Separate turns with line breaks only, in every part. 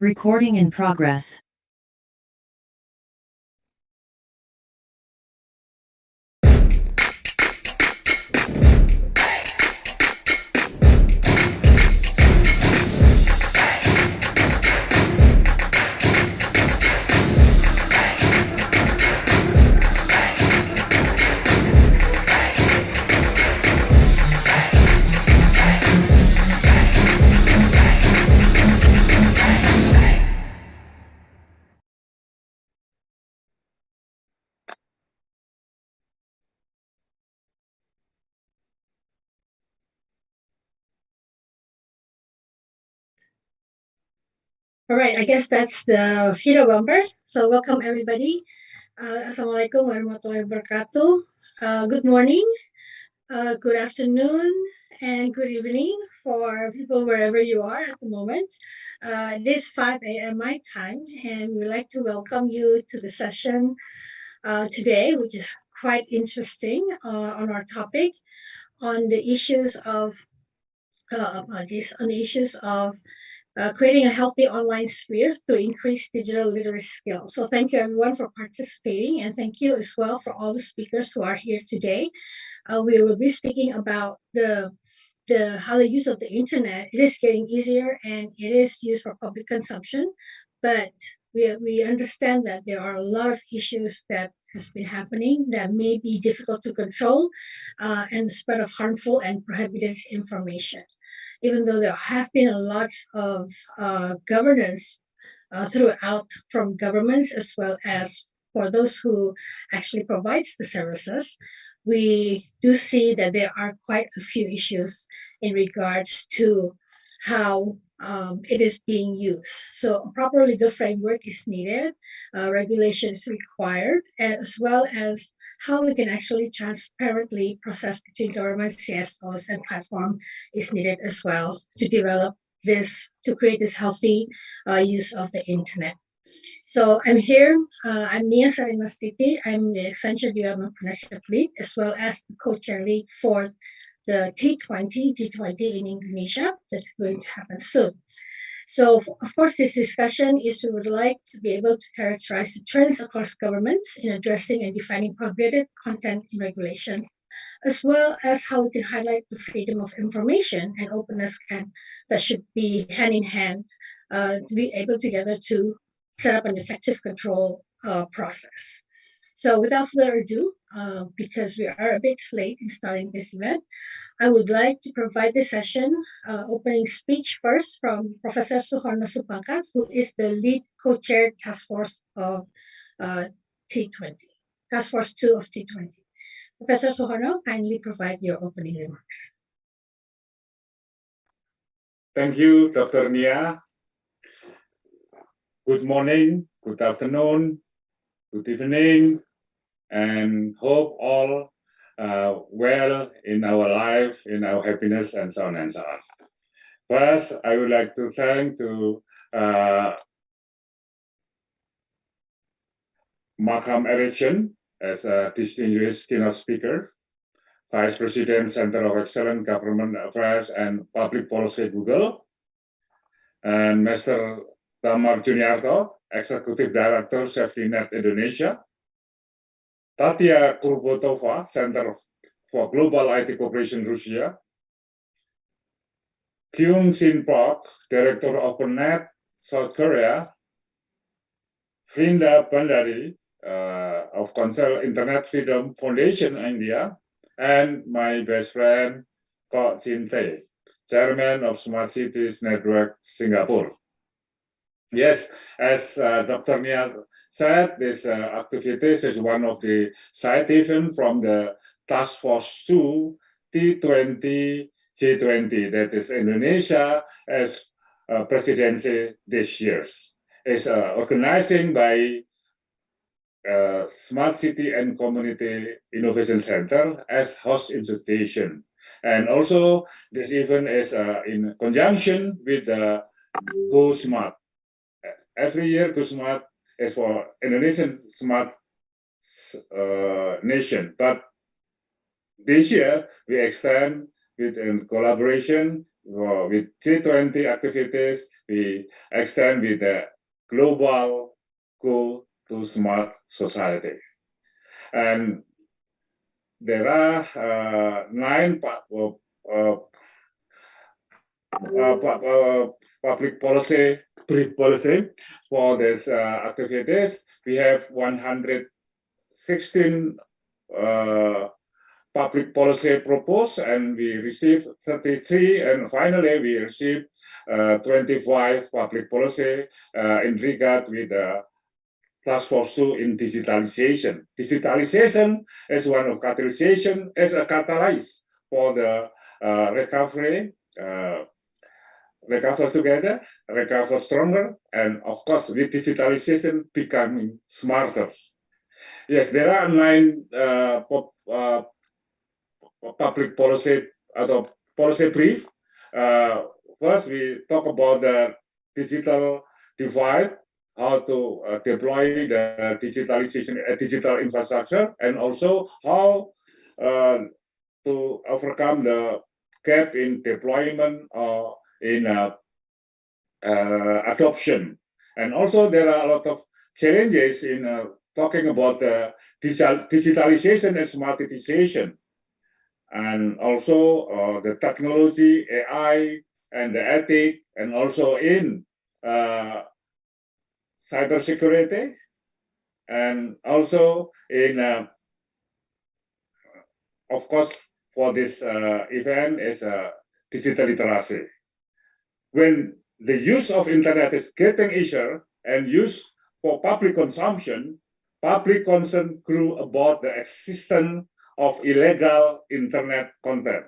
Recording in progress.
All right, I guess that's the Fira bumper. So welcome everybody. Assalamualaikum warahmatullahi wabarakatuh. Good morning, good afternoon, and good evening for people wherever you are at the moment. It is 5 a.m. my time, and we would like to welcome you to the session today, which is quite interesting on our topic on the issues of creating a healthy online sphere to increase digital literacy skills. So thank you everyone for participating, and thank you as well for all the speakers who are here today. We will be speaking about how the use of the internet. It is getting easier and it is used for public consumption, but we understand that there are a lot of issues that has been happening that may be difficult to control, and the spread of harmful and prohibited information. Even though there have been a lot of governance throughout from governments as well as for those who actually provides the services, we do see that there are quite a few issues in regards to how it is being used. So a proper legal framework is needed, regulations required, as well as how we can actually transparently process between government CSOs and platform is needed as well to develop this, to create this healthy use of the internet. So I'm here. I'm Nia Sarimastiti. I'm the Accenture Development Partnership Lead, as well as the co-chair lead for the T20 in Indonesia that's going to happen soon. So, of course, this discussion is we would like to be able to characterize the trends across governments in addressing and defining prohibited content in regulations, as well as how we can highlight the freedom of information and openness that should be hand in hand to be able together to set up an effective control process. So without further ado, because we are a bit late in starting this event, I would like to provide the session opening speech first from Professor Suharno Supangkat, who is the lead co-chair task force of T20, task force 2 of T20. Professor Suharno, kindly provide your opening remarks.
Thank you, Dr. Nia. Good morning, good afternoon, good evening, and hope all well in our life, in our happiness, and so on and so on. First, I would like to thank to Malcolm Erickson as a distinguished keynote speaker, Vice President, Center of Excellence Government Affairs and Public Policy Google, and Mr. Tamar Juniarto, Executive Director Safety Net Indonesia, Tatia Kurbotova, Center for Global IT Cooperation Russia, Kyung Sin Park, Director of OpenNet South Korea, Vrinda Bandari of Council Internet Freedom Foundation India, and my best friend Ko Chin Tae, Chairman of Smart Cities Network Singapore. Yes, as Dr. Nia said, this activities is one of the side events from the Task Force 2 T20 G20, that is Indonesia as presidency this year. It's organizing by Smart City and Community Innovation Center as host institution. And also this event is in conjunction with the Go Smart. Every year, Go Smart is for Indonesian smart nation. But this year, we extend with in collaboration with T20 activities. We extend with the global Go to Smart Society. And there are 9 public policy for these activities. We have 116 public policy proposed, and we received 33, and finally we received 25 public policy in regard with the Task Force 2 in digitalization. Digitalization is one of catalyzation, as a catalyst for the recovery, recover together, recover stronger, and of course, with digitalization becoming smarter. Yes, there are 9 public policy atau policy brief. First, we talk about the digital divide, how to deploy the digitalization, digital infrastructure, and also how to overcome the gap in deployment or in adoption. And also there are a lot of challenges in talking about the digitalization and smartization, and also the technology, AI, and the ethic, and also in cybersecurity, and also in, of course, for this event is digital literacy. When the use of internet is getting easier and used for public consumption, public concern grew about the existence of illegal internet content.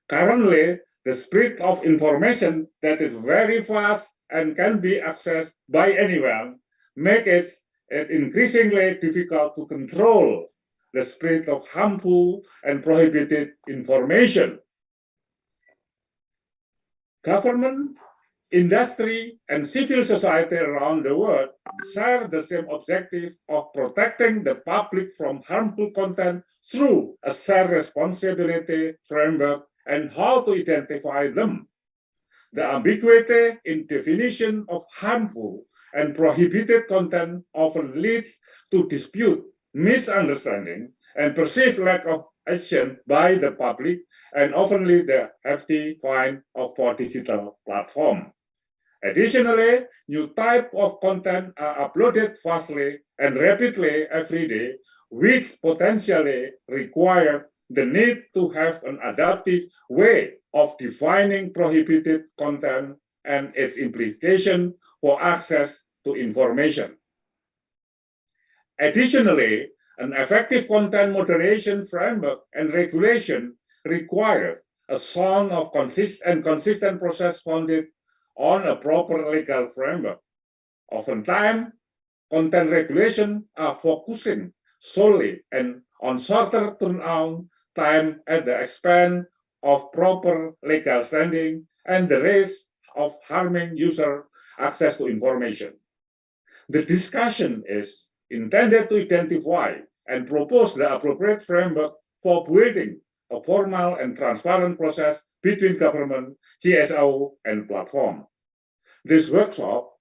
Currently, the spread of information that is very fast and can be accessed by anyone makes it increasingly difficult to control the spread of harmful and prohibited information. Government, industry, and civil society around the world share the same objective of protecting the public from harmful content through a shared responsibility framework and how to identify them. The ambiguity in definition of harmful and prohibited content often leads to dispute, misunderstanding, and perceived lack of action by the public, and often lead the hefty fine for digital platform. Additionally, new types of content are uploaded fastly and rapidly every day, which potentially require the need to have an adaptive way of defining prohibited content and its implication for access to information. Additionally, an effective content moderation framework and regulation requires a sound of consistent process founded on a proper legal framework. Oftentimes, content regulation are focusing solely and on shorter turnaround time at the expense of proper legal standing and the risk of harming user access to information. The discussion is intended to identify and propose the appropriate framework for building a formal and transparent process between government, GSO, and platform. This workshop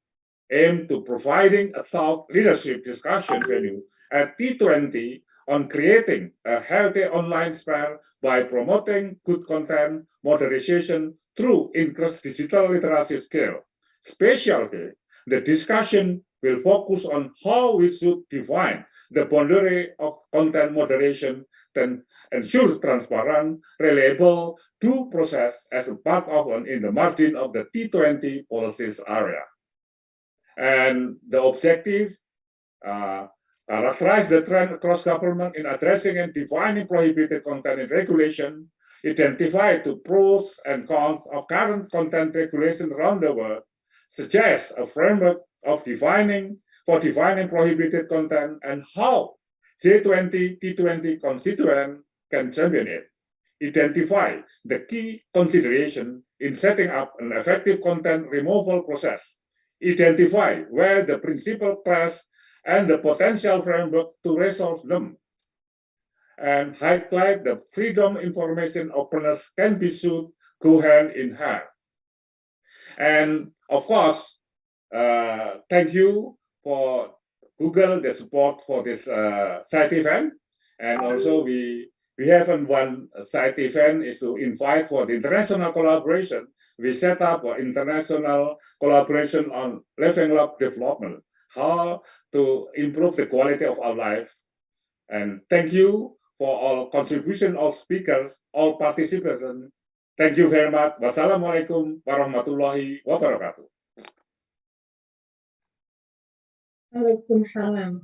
aimed to providing a thought leadership discussion venue at T20 on creating a healthy online sphere by promoting good content moderation through increased digital literacy skill. Especially, the discussion will focus on how we should define the boundary of content moderation and ensure transparent, reliable due process as a part of and in the margin of the T20 policies area. And the objective, characterize the trend across government in addressing and defining prohibited content in regulation, identify the pros and cons of current content regulation around the world, suggest a framework of defining prohibited content and how J20, T20 constituent can champion it. identify the key consideration in setting up an effective content removal process, identify where the principal clash and the potential framework to resolve them, and highlight the freedom information openness can be should go hand in hand. And of course, thank you for Google the support for this side event. And also we have one side event is to invite for the international collaboration. We set up an international collaboration on leveling up development, how to improve the quality of our life. And thank you for all contribution of speakers, all participants. Thank you very much. Wassalamualaikum warahmatullahi wabarakatuh.
Waalaikumsalam.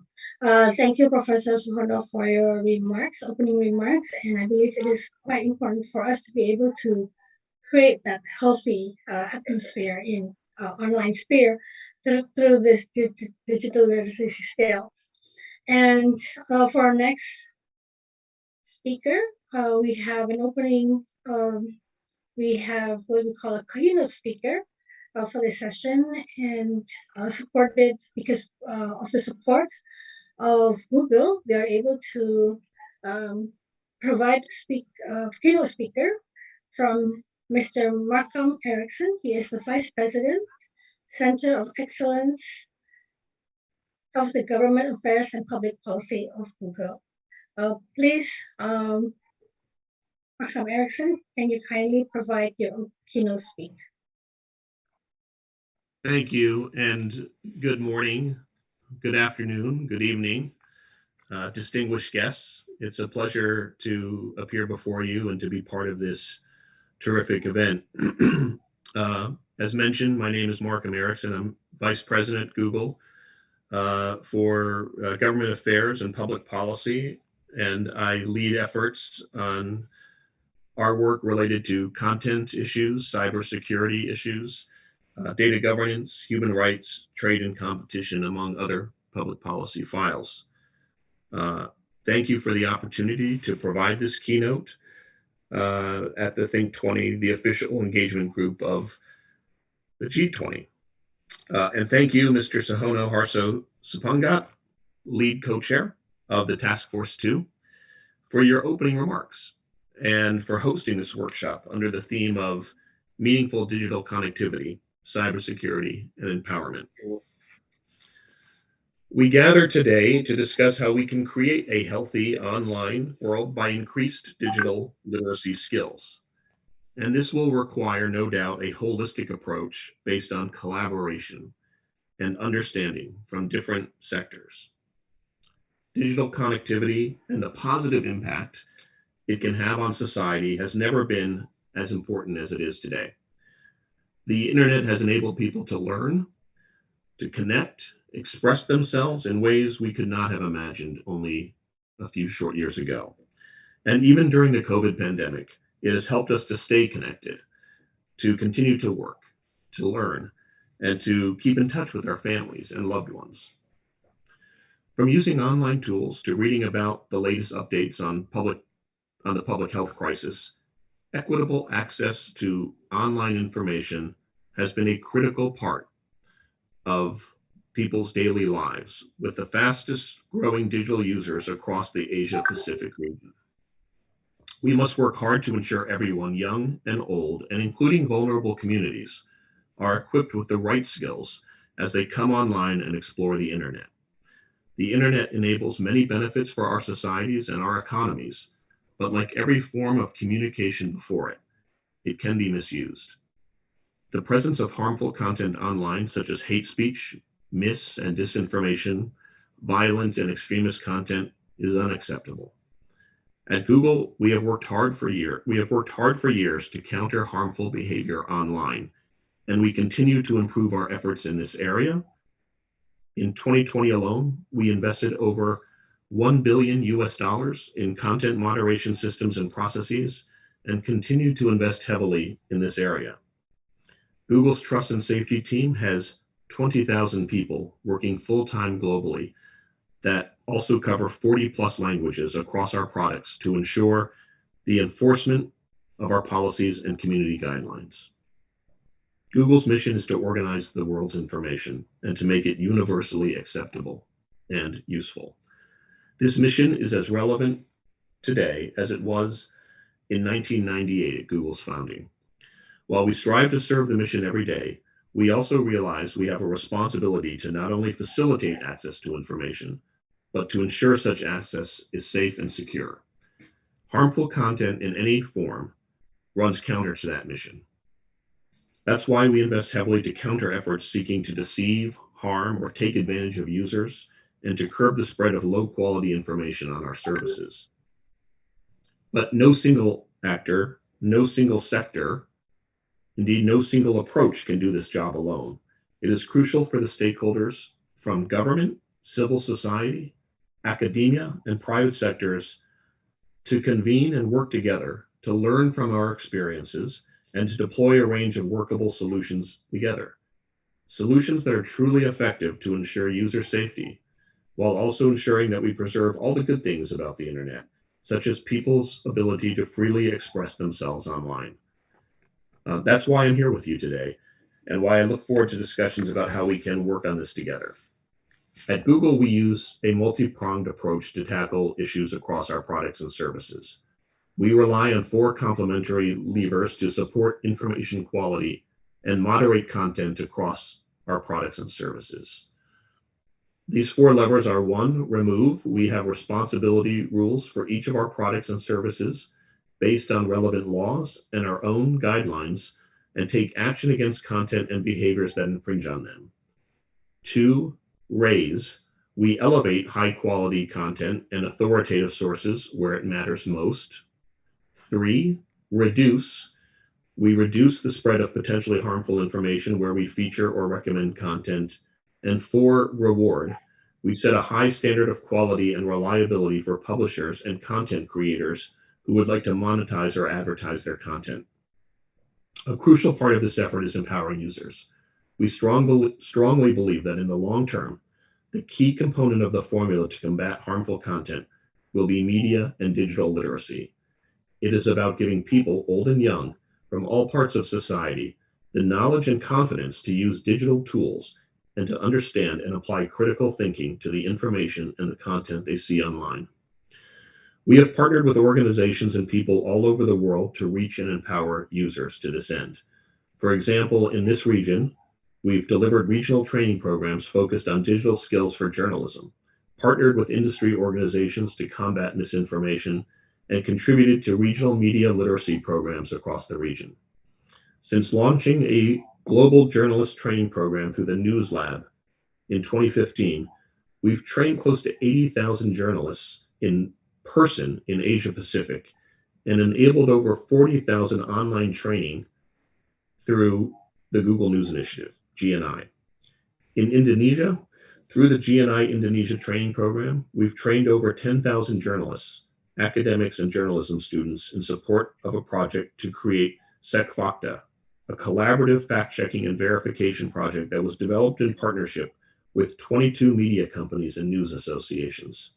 Thank you, Professor Suhono, for your remarks, opening remarks, and I believe it is quite important for us to be able to create that healthy atmosphere in online sphere through this digital literacy scale. And for our next speaker, we have an opening. We have what we call a keynote speaker for this session, and supported because of the support of Google, we are able to provide keynote speaker from Mr. Markham Erickson. He is the Vice President, Center of Excellence of the Government Affairs and Public Policy of Google. Please, Markham Erickson, can you kindly provide your keynote speak?
Thank you, and good morning, good afternoon, good evening, distinguished guests. It's a pleasure to appear before you and to be part of this terrific event. As mentioned, my name is Markham Erickson. I'm Vice President Google for Government Affairs and Public Policy, and I lead efforts on our work related to content issues, cybersecurity issues, data governance, human rights, trade and competition, among other public policy files. Thank you for the opportunity to provide this keynote at the Think 20, the official engagement group of the G20. And thank you, Mr. Suhono Harso Supangat, lead co-chair of the Task Force 2, for your opening remarks and for hosting this workshop under the theme of meaningful digital connectivity, cybersecurity, and empowerment. We gather today to discuss how we can create a healthy online world by increased digital literacy skills. And this will require, no doubt, a holistic approach based on collaboration and understanding from different sectors. Digital connectivity and the positive impact it can have on society has never been as important as it is today. The internet has enabled people to learn, to connect, express themselves in ways we could not have imagined only a few short years ago. And even during the COVID pandemic, it has helped us to stay connected, to continue to work, to learn, and to keep in touch with our families and loved ones. From using online tools to reading about the latest updates on the public health crisis, equitable access to online information has been a critical part of people's daily lives, with the fastest growing digital users across the Asia Pacific region. We must work hard to ensure everyone, young and old, and including vulnerable communities, are equipped with the right skills as they come online and explore the internet. The internet enables many benefits for our societies and our economies, but like every form of communication before it, it can be misused. The presence of harmful content online, such as hate speech, mis- and disinformation, violent and extremist content, is unacceptable. At Google, we have worked hard for years to counter harmful behavior online, and we continue to improve our efforts in this area. In 2020 alone, we invested over $1 billion in content moderation systems and processes, and continue to invest heavily in this area. Google's Trust and Safety team has 20,000 people working full-time globally that also cover 40 plus languages across our products to ensure the enforcement of our policies and community guidelines. Google's mission is to organize the world's information and to make it universally acceptable and useful. This mission is as relevant today as it was in 1998 at Google's founding. While we strive to serve the mission every day, we also realize we have a responsibility to not only facilitate access to information, but to ensure such access is safe and secure. Harmful content in any form runs counter to that mission. That's why we invest heavily to counter efforts seeking to deceive, harm, or take advantage of users, and to curb the spread of low-quality information on our services. But no single actor, no single sector, indeed no single approach can do this job alone. It is crucial for the stakeholders from government, civil society, academia, and private sectors to convene and work together to learn from our experiences and to deploy a range of workable solutions together. Solutions that are truly effective to ensure user safety, while also ensuring that we preserve all the good things about the internet, such as people's ability to freely express themselves online. That's why I'm here with you today, and why I look forward to discussions about how we can work on this together. At Google, we use a multi-pronged approach to tackle issues across our products and services. We rely on 4 complementary levers to support information quality and moderate content across our products and services. These 4 levers are: 1, remove. We have responsibility rules for each of our products and services based on relevant laws and our own guidelines, and take action against content and behaviors that infringe on them. 2, raise. We elevate high quality content and authoritative sources where it matters most. 3, reduce. We reduce the spread of potentially harmful information where we feature or recommend content. And 4, reward. We set a high standard of quality and reliability for publishers and content creators who would like to monetize or advertise their content. A crucial part of this effort is empowering users. We strongly believe that in the long term, the key component of the formula to combat harmful content will be media and digital literacy. It is about giving people, old and young, from all parts of society, the knowledge and confidence to use digital tools and to understand and apply critical thinking to the information and the content they see online. We have partnered with organizations and people all over the world to reach and empower users to this end. For example, in this region, we've delivered regional training programs focused on digital skills for journalism, partnered with industry organizations to combat misinformation, and contributed to regional media literacy programs across the region. Since launching a global journalist training program through the News Lab in 2015, we've trained close to 80,000 journalists in person in Asia Pacific and enabled over 40,000 online training through the Google News Initiative, GNI. In Indonesia, through the GNI Indonesia training program, we've trained over 10,000 journalists, academics, and journalism students in support of a project to create SecFacta, a collaborative fact-checking and verification project that was developed in partnership with 22 media companies and news associations.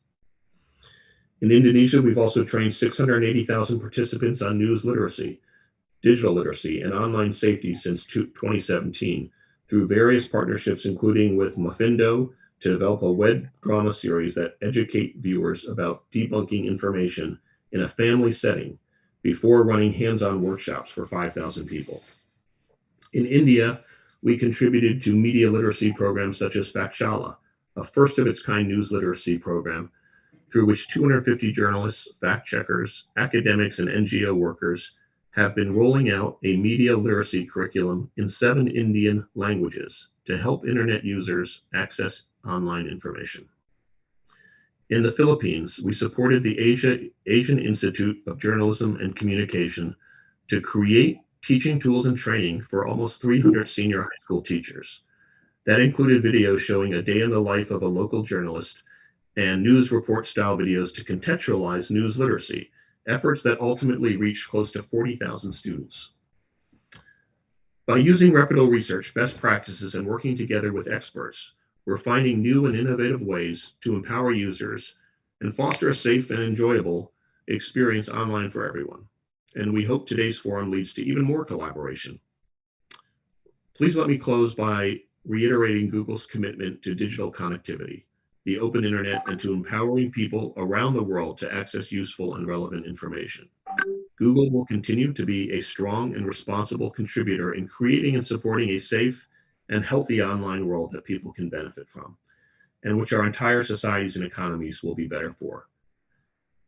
In Indonesia, we've also trained 680,000 participants on news literacy, digital literacy, and online safety since 2017 through various partnerships, including with Mafindo, to develop a web drama series that educate viewers about debunking information in a family setting before running hands-on workshops for 5,000 people. In India, we contributed to media literacy programs such as Pakshala, a first-of-its-kind news literacy program through which 250 journalists, fact-checkers, academics, and NGO workers have been rolling out a media literacy curriculum in 7 Indian languages to help internet users access online information. In the Philippines, we supported the Asian Institute of Journalism and Communication to create teaching tools and training for almost 300 senior high school teachers. That included videos showing a day in the life of a local journalist and news report style videos to contextualize news literacy, efforts that ultimately reached close to 40,000 students. By using reputable research, best practices, and working together with experts, we're finding new and innovative ways to empower users and foster a safe and enjoyable experience online for everyone. And we hope today's forum leads to even more collaboration. Please let me close by reiterating Google's commitment to digital connectivity, the open internet, and to empowering people around the world to access useful and relevant information. Google will continue to be a strong and responsible contributor in creating and supporting a safe and healthy online world that people can benefit from, and which our entire societies and economies will be better for.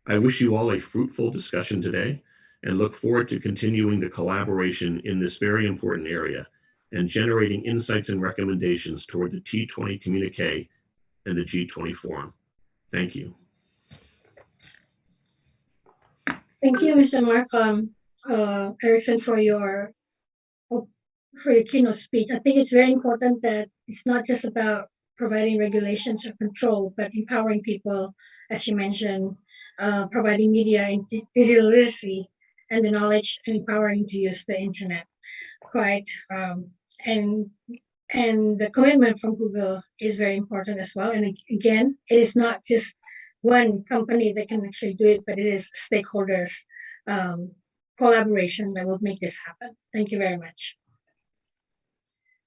I wish you all a fruitful discussion today and look forward to continuing the collaboration in this very important area and generating insights and recommendations toward the T20 communique and the G20 forum. Thank you.
Thank you, Mr. Mark Erickson, for your keynote speech. I think it's very important that it's not just about providing regulations or control, but empowering people, as you mentioned, providing media and digital literacy and the knowledge and empowering to use the internet. And the commitment from Google is very important as well. And again, it is not just one company that can actually do it, but it is stakeholders collaboration that will make this happen. Thank you very much.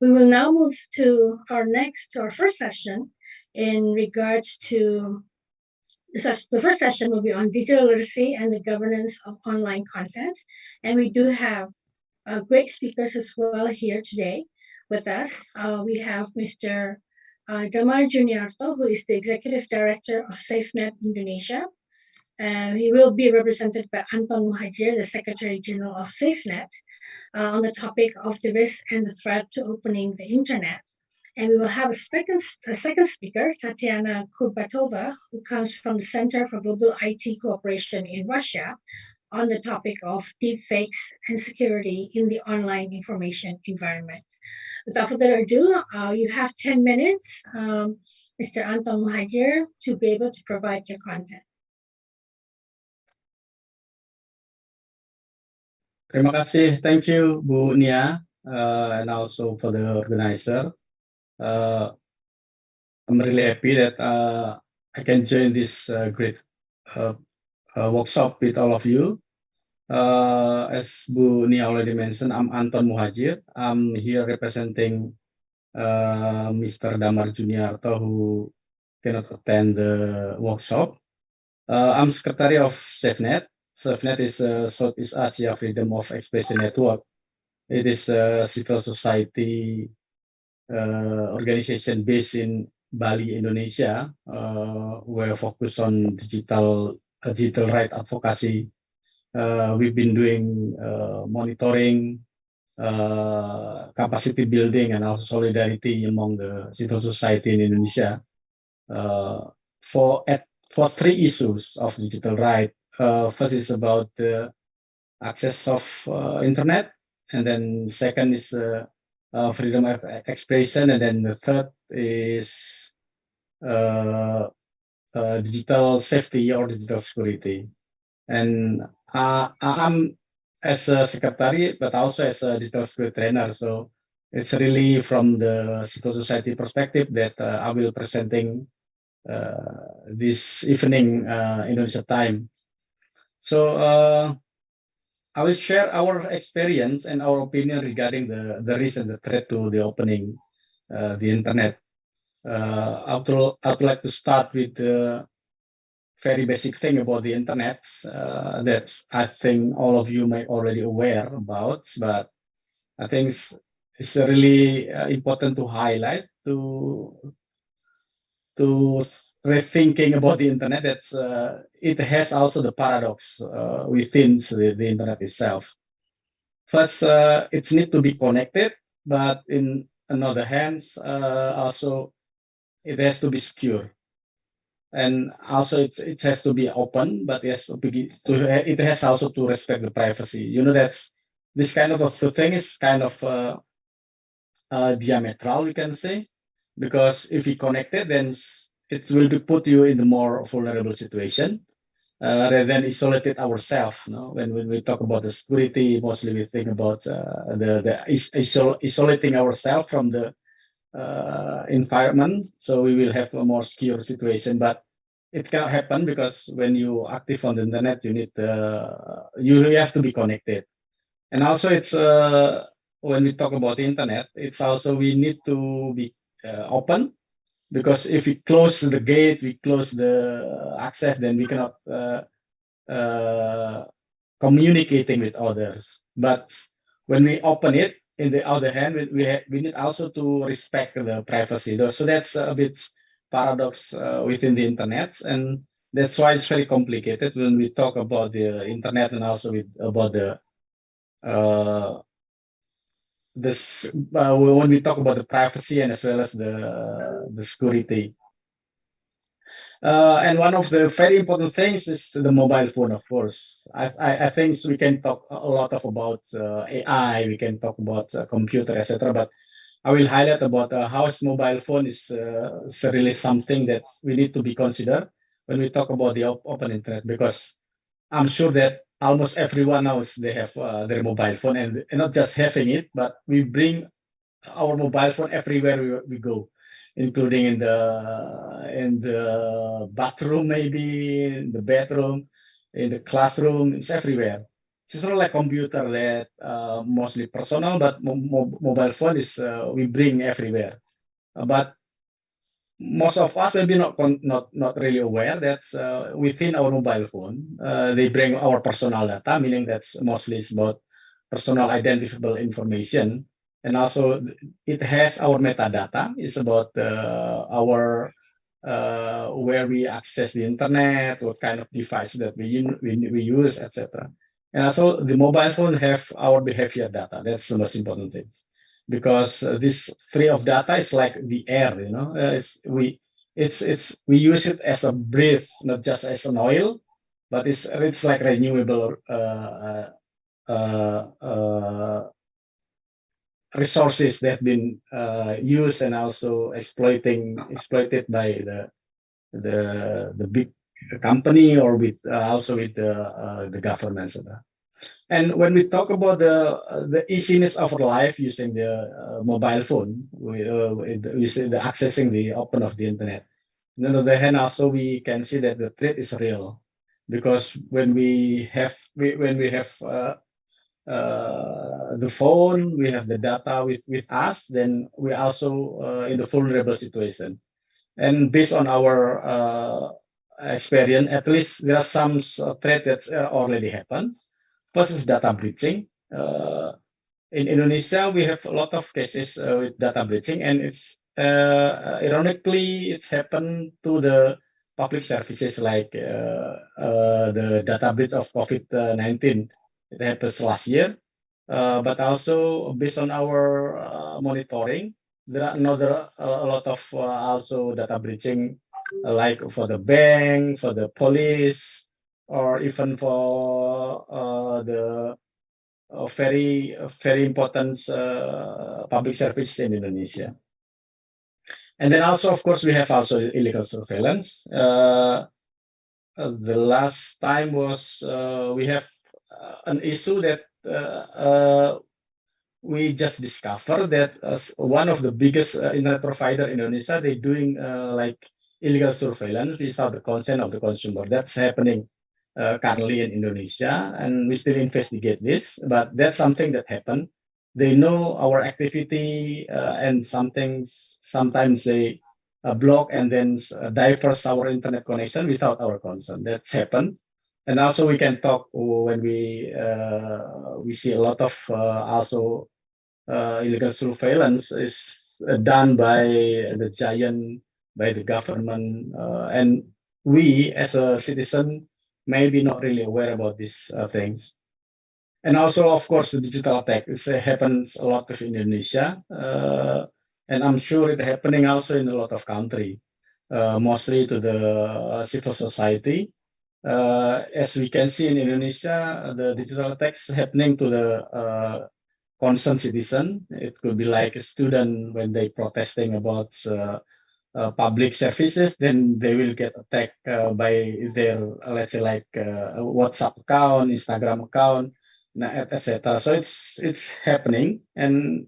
We will now move to our first session in regards to the first session will be on digital literacy and the governance of online content. And we do have great speakers as well here today with us. We have Mr. Damar Juniarto, who is the Executive Director of SafeNet Indonesia. He will be represented by Anton Muhajir, the Secretary General of SafeNet, on the topic of the risk and the threat to opening the internet. And we will have a second speaker, Tatiana Kurbatova, who comes from the Center for Global IT Cooperation in Russia, on the topic of deepfakes and security in the online information environment. Without further ado, you have 10 minutes, Mr. Anton Muhajir, to be able to provide your content.
Terima kasih, thank you, Bu Nia, and also for the organizer. I'm really happy that I can join this great workshop with all of you. As Bu Nia already mentioned, I'm Anton Muhajir. I'm here representing Mr. Damar Juniarto, who cannot attend the workshop. I'm Secretary of SafeNet. SafeNet is a Southeast Asia Freedom of Expression Network. It is a civil society organization based in Bali, Indonesia. We're focused on digital right advocacy. We've been doing monitoring, capacity building, and also solidarity among the civil society in Indonesia for three issues of digital right. First is about the access of internet, and then second is freedom of expression, and then the third is digital safety or digital security. And I'm as a secretary, but also as a digital security trainer. So it's really from the civil society perspective that I will presenting this evening Indonesia time. So I will share our experience and our opinion regarding the risk and the threat to the opening the internet. I would like to start with the very basic thing about the internet that I think all of you may already aware about, but I think it's really important to highlight to rethinking about the internet, that it has also the paradox within the internet itself. First, it needs to be connected, but in another hands, also it has to be secure, and also it has to be open, but it has also to respect the privacy. You know, that's this kind of a thing is kind of diametral, we can say, because if you connect it, then it will be put you in the more vulnerable situation rather than isolated ourselves. No? When we talk about the security, mostly we think about isolating ourselves from the environment, so we will have a more secure situation. But it cannot happen because when you active on the internet, you need you have to be connected. And also, it's when we talk about internet, it's also we need to be open, because if we close the gate, we close the access, then we cannot communicating with others. But when we open it, in the other hand, we need also to respect the privacy. So that's a bit paradox within the internet, and that's why it's very complicated when we talk about the internet, and also about the this when we talk about the privacy and as well as the security. And one of the very important things is the mobile phone, of course. I think we can talk a lot about AI, we can talk about computer, etc. But I will highlight about how mobile phone is really something that we need to be considered when we talk about the open internet, because I'm sure that almost everyone knows they have their mobile phone, and not just having it, but we bring our mobile phone everywhere we go, including in the bathroom, maybe in the bedroom, in the classroom. It's everywhere. It's sort of like computer that mostly personal, but mobile phone is we bring everywhere. But most of us maybe not really aware that within our mobile phone they bring our personal data, meaning that's mostly it's about personal identifiable information, and also it has our metadata. It's about our where we access the internet, what kind of device that we use, etc. And also the mobile phone have our behavior data. That's the most important thing, because this free of data is like the air, we use it as a breath, not just as an oil, but it's like renewable resources that have been used and also exploited by the big company, or with also with the governments. And when we talk about the easiness of our life using the mobile phone, we see the accessing the open of the internet. On the other hand, also we can see that the threat is real, because when we have the phone, we have the data with us, then we also in the vulnerable situation. And based on our experience, at least there are some threat that already happened. First is data breaching. In Indonesia, we have a lot of cases with data breaching, and it's ironically it's happened to the public services, like the data breach of COVID-19. It happens last year, but also based on our monitoring, there are another a lot of also data breaching, like for the bank, for the police, or even for the very important public service in Indonesia. And then also, of course, we have also illegal surveillance. The last time was we have an issue that we just discovered that one of the biggest internet provider in Indonesia, they're doing like illegal surveillance without the consent of the consumer. That's happening currently in Indonesia, and we still investigate this, but that's something that happened. They know our activity, and sometimes they block and then divert our internet connection without our consent. That's happened. And also we can talk when we see a lot of also illegal surveillance is done by the giant, by the government, and we as a citizen maybe not really aware about these things. And also, of course, the digital attack. It happens a lot of Indonesia, and I'm sure it's happening also in a lot of countries, mostly to the civil society. As we can see in Indonesia, the digital attacks happening to the concerned citizen. It could be like a student when they protesting about public services, then they will get attacked by their, let's say, like WhatsApp account, Instagram account, etc. So it's happening, and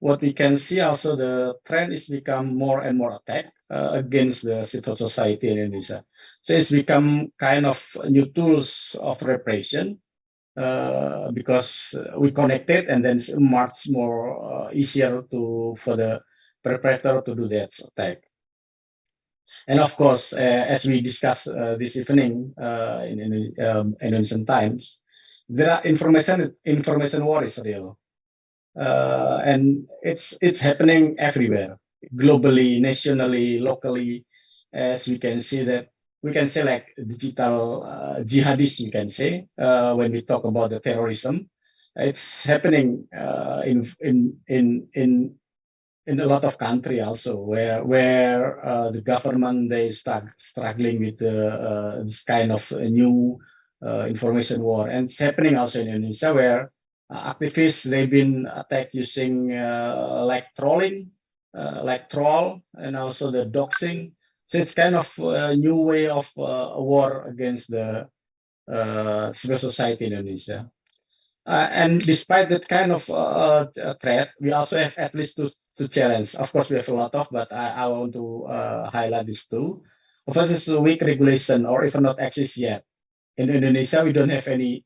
what we can see also, the trend is become more and more attack against the civil society in Indonesia. So it's become kind of new tools of repression because we connected, and then it's much more easier for the perpetrator to do that attack. And of course, as we discussed this evening in Indonesian Times, there are information war is real, and it's happening everywhere, globally, nationally, locally. As we can see that, we can say like digital jihadists. We can say when we talk about the terrorism, it's happening in a lot of country also, where the government, they start struggling with this kind of new information war. And it's happening also in Indonesia, where activists, they've been attacked using like trolling, like troll, and also the doxing. So it's kind of a new way of a war against the civil society in Indonesia. And despite that kind of threat, we also have at least two challenges. Of course, we have a lot of, but I want to highlight these two. First is weak regulation, or even not exist yet. In Indonesia, we don't have any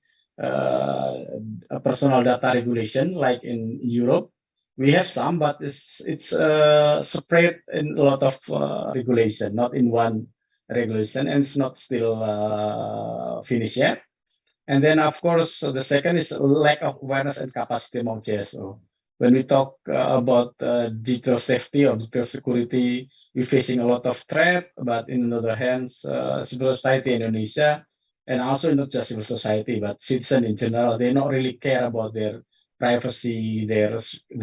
personal data regulation like in Europe. We have some, but it's spread in a lot of regulation, not in one regulation, and it's not still finished yet. And then, of course, the second is lack of awareness and capacity among GSO. When we talk about digital safety or digital security, we're facing a lot of threat, but in the other hand, civil society in Indonesia, and also not just civil society, but citizens in general, they not really care about their privacy, their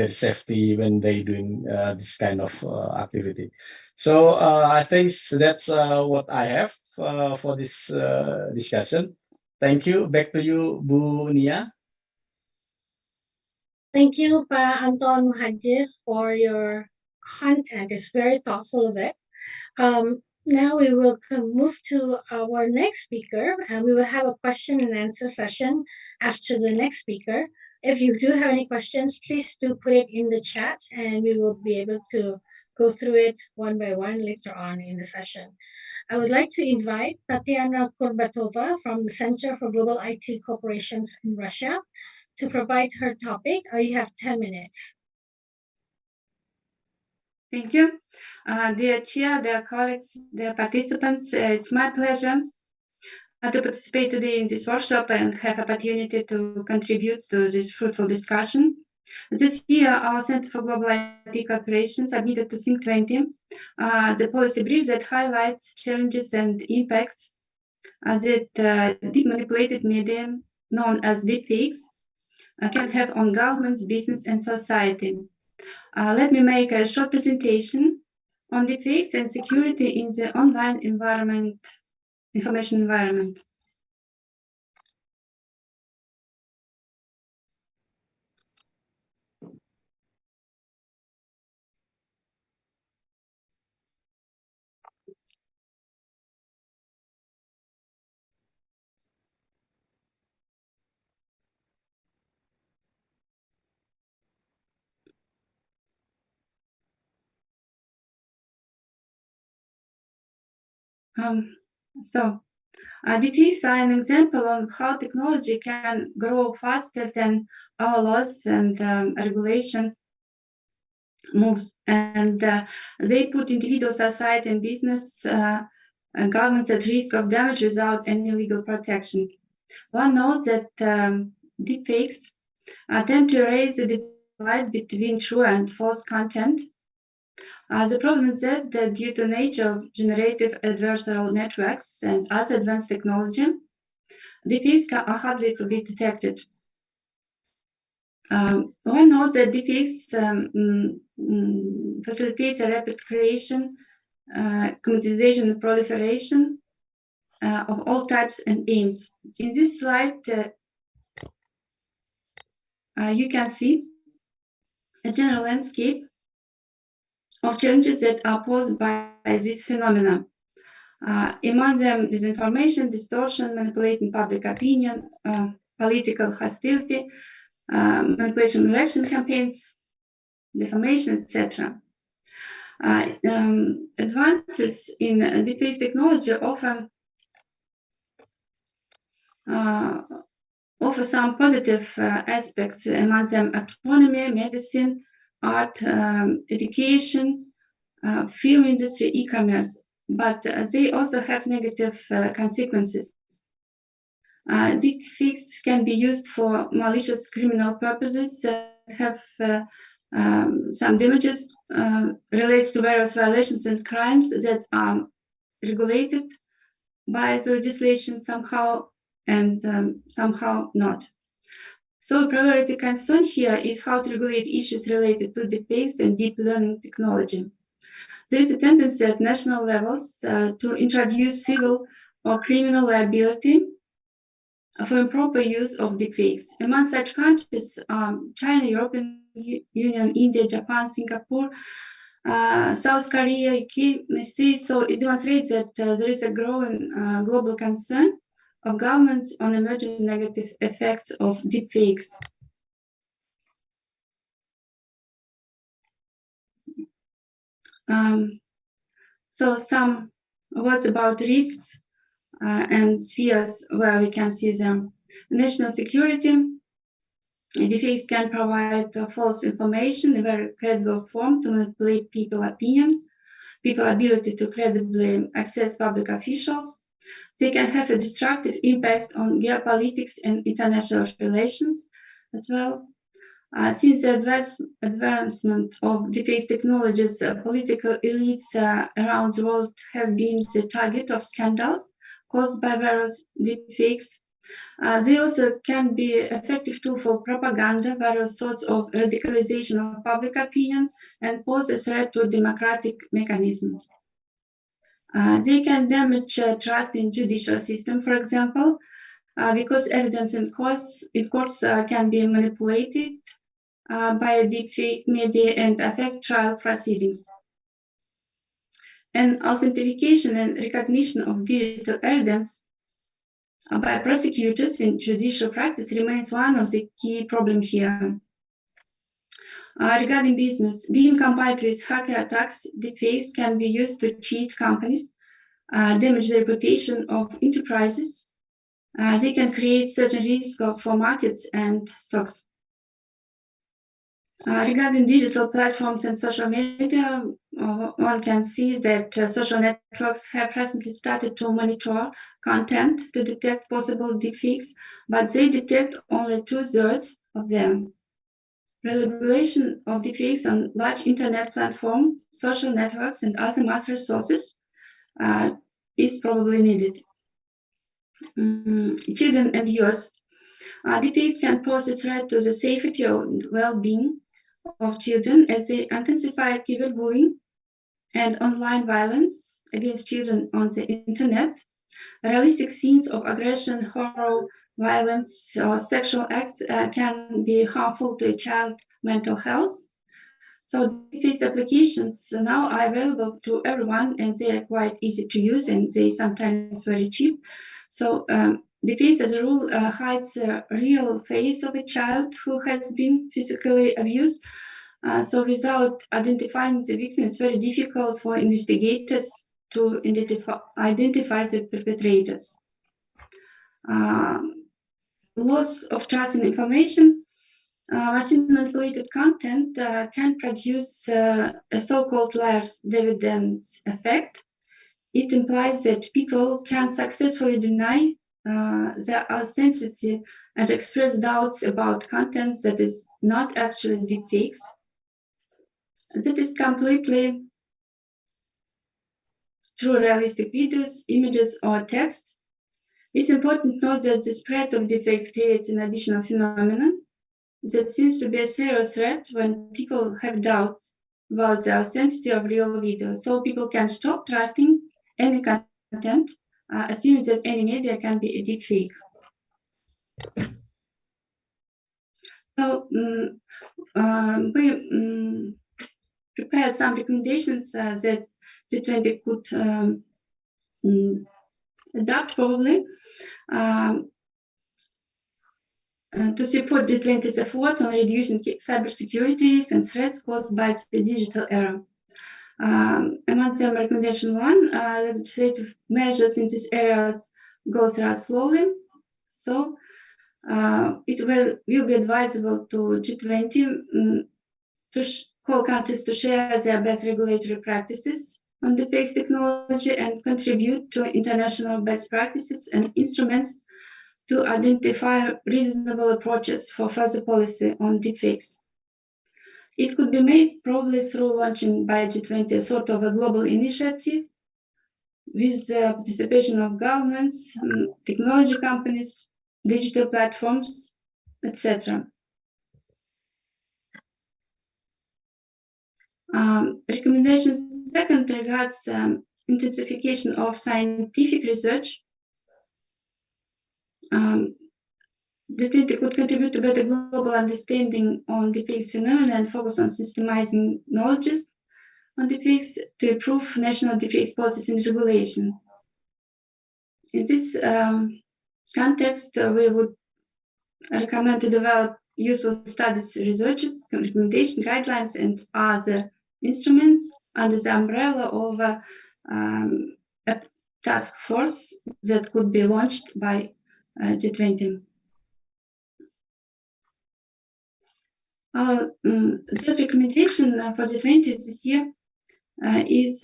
safety when they doing this kind of activity. So I think that's what I have for this discussion. Thank you. Back to you, Bu Nia.
Thank you, Pa Anton Muhajir, for your content. It's very thoughtful of it. Now we will move to our next speaker, and we will have a question and answer session after the next speaker. If you do have any questions, please do put it in the chat, and we will be able to go through it one by one later on in the session. I would like to invite Tatiana Kurbatova from the Center for Global IT Corporations in Russia to provide her topic. You have 10 minutes.
Thank you. Dear Chair, dear colleagues, dear participants, it's my pleasure to participate today in this workshop and have opportunity to contribute to this fruitful discussion. This year, our Center for Global IT Cooperation submitted to T20 the policy brief that highlights challenges and impacts that deep manipulated media, known as deepfakes, can have on governments, business, and society. Let me make a short presentation on deepfakes and security in the online environment, information environment. Deepfakes are an example of how technology can grow faster than our laws and regulation moves, and they put individual, society, and business and governments at risk of damage without any legal protection. One knows that deepfakes tend to raise the divide between true and false content. The problem is that due to the nature of generative adversarial networks and other advanced technology, deepfakes are hardly to be detected. One knows that deepfakes facilitates a rapid creation, commoditization, and proliferation of all types and aims. In this slide, you can see a general landscape of challenges that are posed by this phenomena. Among them, disinformation, distortion, manipulating public opinion, political hostility, manipulation of election campaigns, defamation, etc. Advances in deepfake technology often offer some positive aspects, among them autonomy, medicine, art, education, film industry, e-commerce, but they also have negative consequences. Deepfakes can be used for malicious criminal purposes that have some damages relates to various violations and crimes that are regulated by the legislation somehow and somehow not. So priority concern here is how to regulate issues related to deepfakes and deep learning technology. There is a tendency at national levels to introduce civil or criminal liability for improper use of deepfakes. Among such countries, China, European Union, India, Japan, Singapore, South Korea, UK, so it demonstrates that there is a growing global concern of governments on emerging negative effects of deepfakes. So some words about risks and spheres where we can see them. National security. Deepfakes can provide false information in a very credible form to manipulate people's opinion, people's ability to credibly access public officials. They can have a destructive impact on geopolitics and international relations as well. Since the advancement of deepfake technologies, political elites around the world have been the target of scandals caused by various deepfakes. They also can be an effective tool for propaganda, various sorts of radicalization of public opinion, and pose a threat to democratic mechanisms. They can damage trust in judicial system, for example, because evidence in courts can be manipulated by deepfake media and affect trial proceedings. And authentication and recognition of digital evidence by prosecutors in judicial practice remains one of the key problems here. Regarding business, being combined with hacker attacks, deepfakes can be used to cheat companies, damage the reputation of enterprises. They can create certain risks for markets and stocks. Regarding digital platforms and social media, one can see that social networks have recently started to monitor content to detect possible deepfakes, but they detect only 2/3 of them. Regulation of deepfakes on large internet platforms, social networks, and other mass resources is probably needed. Children and youth. Deepfakes can pose a threat to the safety and well-being of children as they intensify cyberbullying and online violence against children on the internet. Realistic scenes of aggression, horror, violence, or sexual acts can be harmful to a child's mental health. So these applications now are available to everyone, and they are quite easy to use, and they sometimes very cheap. So deepfakes, as a rule, hides the real face of a child who has been physically abused. So without identifying the victim, it's very difficult for investigators to identify the perpetrators. Loss of trust in information. Machine manipulated content can produce a so-called liar's dividends effect. It implies that people can successfully deny their authenticity and express doubts about content that is not actually deepfakes. That is completely through realistic videos, images, or text. It's important to note that the spread of deepfakes creates an additional phenomenon that seems to be a serious threat when people have doubts about the authenticity of real videos. So people can stop trusting any content, assuming that any media can be a deepfake. So we prepared some recommendations that T20 could adopt probably. to support G20's efforts on reducing cybersecurity risks and threats caused by the digital era. Among them, recommendation 1, legislative measures in these areas go through slowly. So it will be advisable to G20 to call countries to share their best regulatory practices on deepfakes technology and contribute to international best practices and instruments to identify reasonable approaches for further policy on deepfakes. It could be made probably through launching by G20 a sort of a global initiative with the participation of governments, technology companies, digital platforms, etc. Recommendation 2 regards intensification of scientific research. G20 could contribute to better global understanding on deepfakes phenomena and focus on systemizing knowledge on deepfakes to improve national deepfakes policies and regulation. In this context, we would recommend to develop useful studies, researches, recommendation guidelines, and other instruments under the umbrella of a task force that could be launched by G20. The recommendation for G20 this year is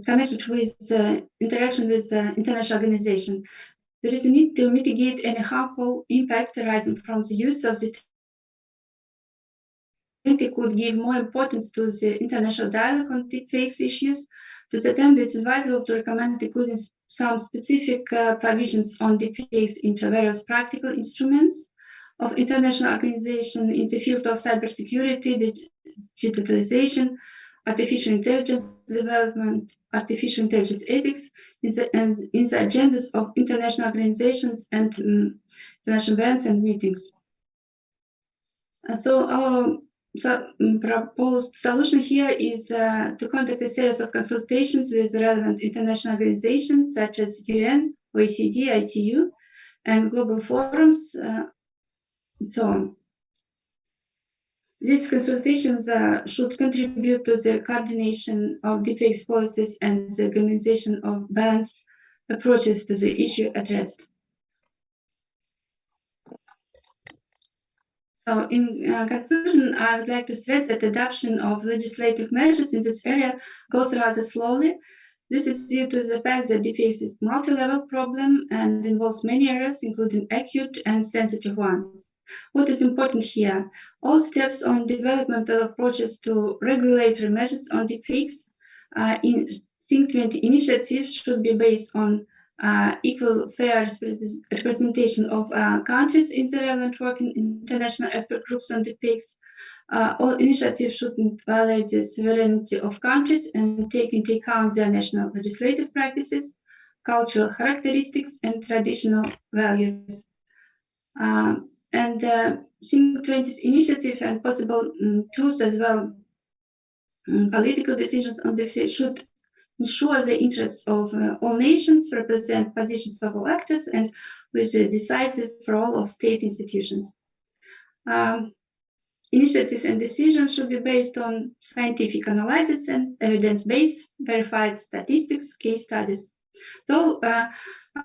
connected with interaction with international organization. There is a need to mitigate any harmful impact arising from the use of the G20 could give more importance to the international dialogue on deepfakes issues. To that end, it's advisable to recommend including some specific provisions on deepfakes into various practical instruments of international organization in the field of cybersecurity, digitalization, artificial intelligence development, artificial intelligence ethics, in the agendas of international organizations and international events and meetings. So our proposed solution here is to conduct a series of consultations with relevant international organizations such as UN, OECD, ITU, and global forums, and so on. These consultations should contribute to the coordination of deepfakes policies and the organization of balanced approaches to the issue addressed. So in conclusion, I would like to stress that adoption of legislative measures in this area goes rather slowly. This is due to the fact that deepfakes is a multi-level problem and involves many areas, including acute and sensitive ones. What is important here? All steps on development of approaches to regulatory measures on deepfakes in T20 initiatives should be based on equal, fair representation of countries in the relevant work in international expert groups on deepfakes. All initiatives shouldn't violate the sovereignty of countries and take into account their national legislative practices, cultural characteristics, and traditional values. And T20's initiative and possible tools as well, political decisions on deepfakes should ensure the interests of all nations, represent positions of all actors, and with the decisive role of state institutions. Initiatives and decisions should be based on scientific analysis and evidence-based, verified statistics, case studies. So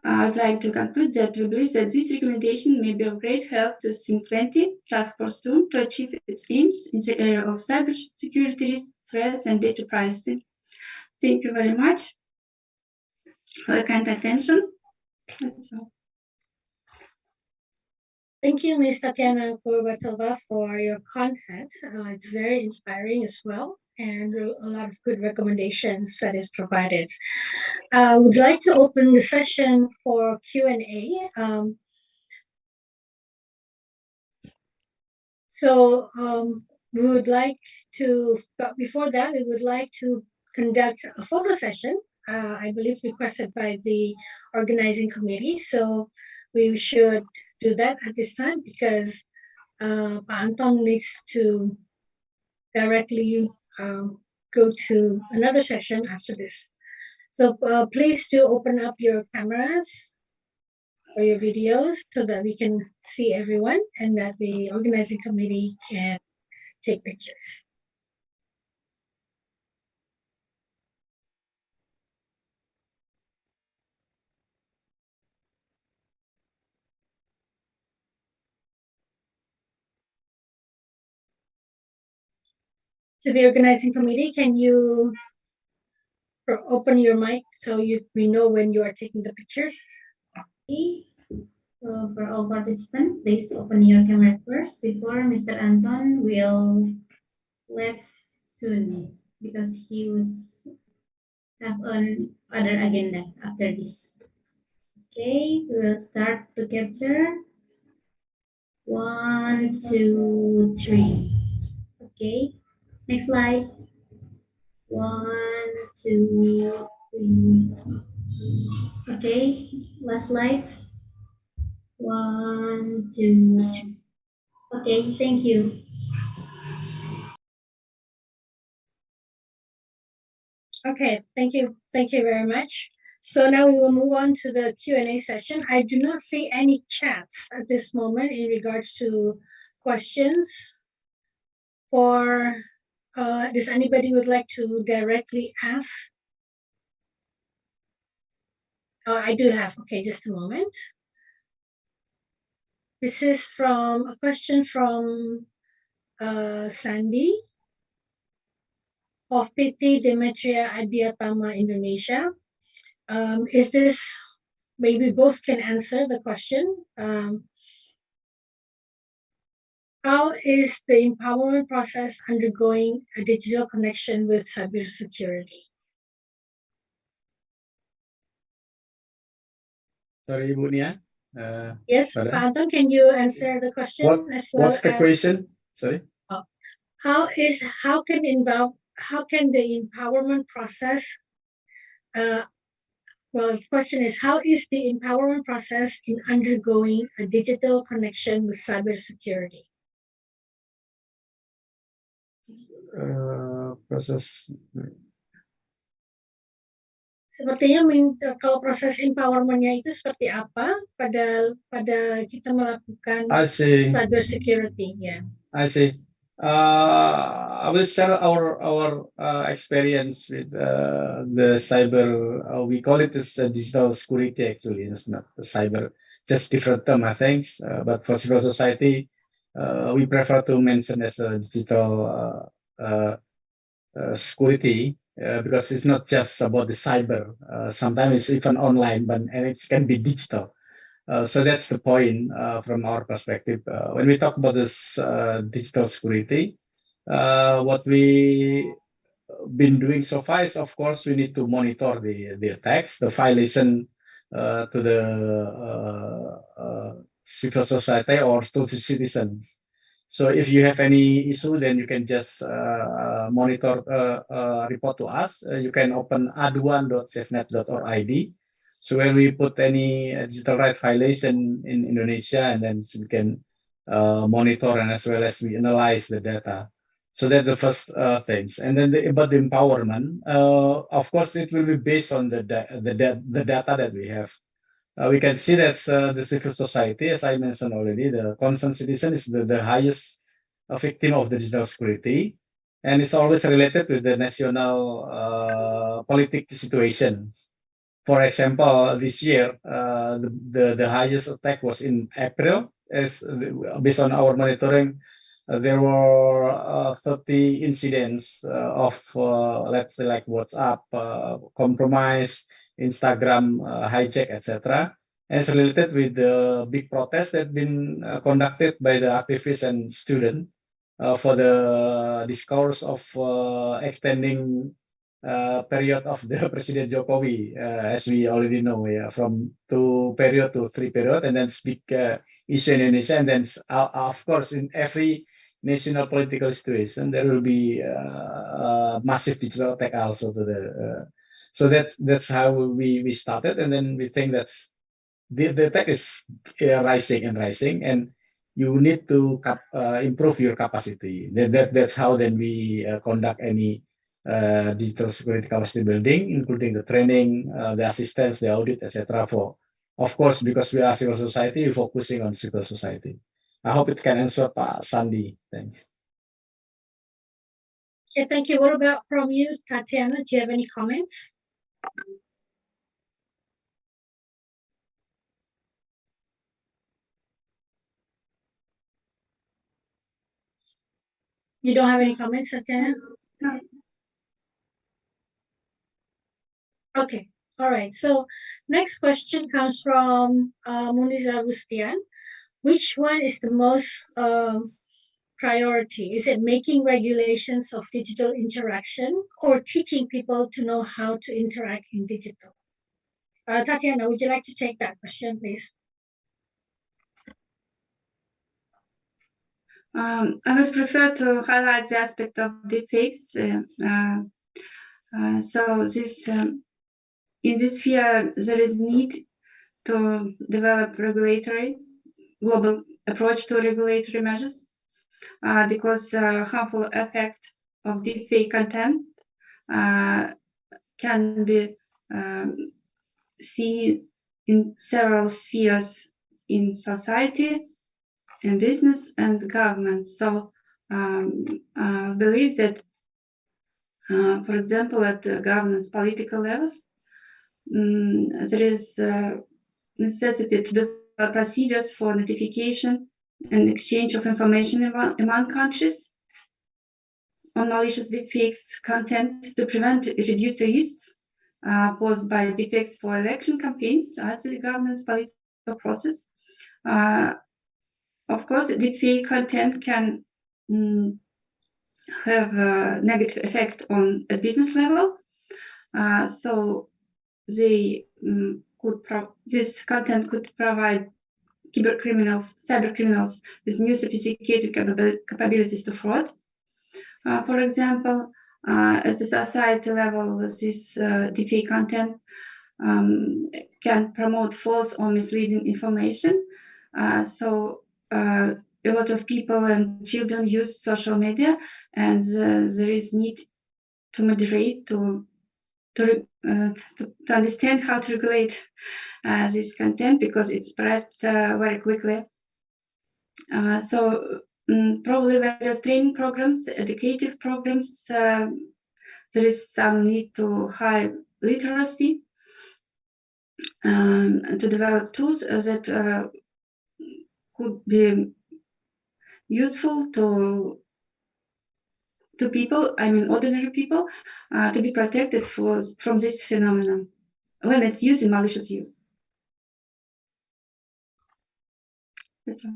I'd like to conclude that we believe that this recommendation may be of great help to T20 Task Force 2 to achieve its aims in the area of cybersecurity, threats, and data privacy. Thank you very much for your kind attention. That's all.
Thank you, Ms. Tatiana Gorbatova, for your content. It's very inspiring as well, and a lot of good recommendations that is provided. I would like to open the session for Q&A. We would like to, but before that, we would like to conduct a photo session, I believe requested by the organizing committee. So we should do that at this time because Anton needs to directly go to another session after this. So please do open up your cameras. or your videos so that we can see everyone and that the organizing committee can take pictures. To the organizing committee, can you open your mic so we know when you are taking the pictures?
Okay. For all participants, please open your camera first before Mr. Anton will leave soon because he was have an other agenda after this. Okay, we will start to capture. 1, 2, 3. Okay, next slide. 1, 2, 3. Okay, last slide. 1, 2, 3. Okay, thank you.
Okay, thank you very much. So now we will move on to the Q&A session. I do not see any chats at this moment in regards to questions. Or does anybody would like to directly ask? I do have. Okay, just a moment. This is from a question from Sandy of PT Demetria Adiatama, Indonesia. Is this, maybe both can answer the question. How is the empowerment process undergoing a digital connection with cybersecurity?
Sorry, Ibu Nia.
Yes,
Madam?
Pak Anton, can you answer the question as well?
What's the question? Sorry.
How can the empowerment process? Well, the question is, how is the empowerment process in undergoing a digital connection with cybersecurity?
Proses
Sepertinya kalau proses empowerment-nya itu seperti apa pada kita melakukan
I see.
cybersecurity, ya.
I see. I will share our experience with the cyber. We call it as digital security. Actually, it's not cyber, just different term, I think. But for civil society, we prefer to mention as a digital security because it's not just about the cyber. Sometimes it's even online, and it can be digital. So that's the point from our perspective. When we talk about this digital security, what we been doing so far is, of course, we need to monitor the attacks, the violation to the civil society or to the citizens. So if you have any issue, then you can just monitor, report to us. You can open aduan.safenet.org. So when we put any digital right violation in Indonesia, and then we can monitor, and as well as we analyze the data. So that's the first things. And then about the empowerment, of course, it will be based on the data that we have. We can see that the civil society, as I mentioned already, the concerned citizen is the highest victim of the digital security, and it's always related with the national political situations. For example, this year, the highest attack was in April. Based on our monitoring, there were 30 incidents of, let's say, like WhatsApp compromise, Instagram hijack, etc. And it's related with the big protest that been conducted by the activists and students for the discourse of extending period of the President Jokowi, as we already know, from 2 period to 3 period, and then speak issue in Indonesia, and then of course in every national political situation there will be massive digital attack also to the. So that's how we started, and then we think that's the attack is rising, and you need to improve your capacity. That's how then we conduct any digital security capacity building, including the training, the assistance, the audit, etc. for Of course, because we are civil society, we're focusing on civil society. I hope it can answer Pak Sandi. Thanks.
Okay, thank you. What about from you, Tatiana? Do you have any comments? You don't have any comments, Tatiana?
No.
Okay, all right. So next question comes from Muniza Rustian. Which one is the most priority? Is it making regulations of digital interaction or teaching people to know how to interact in digital? Tatiana, would you like to take that question, please?
I would prefer to highlight the aspect of deepfakes. So this in this sphere, there is need to develop global approach to regulatory measures because harmful effect of deepfake content can be seen in several spheres in society, in business and government. So I believe that, for example, at the governance political levels, there is necessity to develop procedures for notification and exchange of information among countries on malicious deepfakes content to prevent reduced risks posed by deepfakes for election campaigns at the governance political process. Of course, deepfake content can have a negative effect on a business level. So they this content could provide cybercriminals with new sophisticated capabilities to fraud. For example, at the society level, this deepfake content can promote false or misleading information. So a lot of people and children use social media, and there is need to moderate to understand how to regulate this content because it spread very quickly. So probably various training programs, educative programs, there is some need to high literacy and to develop tools that could be useful to people, I mean ordinary people, to be protected from this phenomenon when it's used in malicious use. That's all.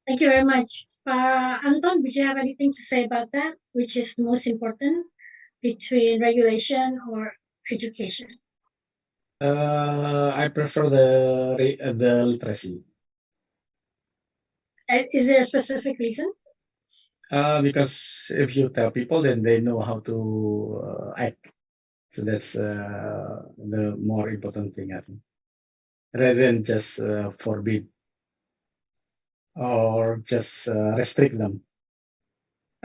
Thank you very much. Anton, would you have anything to say about that? Which is the most important between regulation or education?
I prefer the literacy.
Is there a specific reason?
Because if you tell people, then they know how to act. So that's the more important thing, I think, rather than just forbid or just restrict them.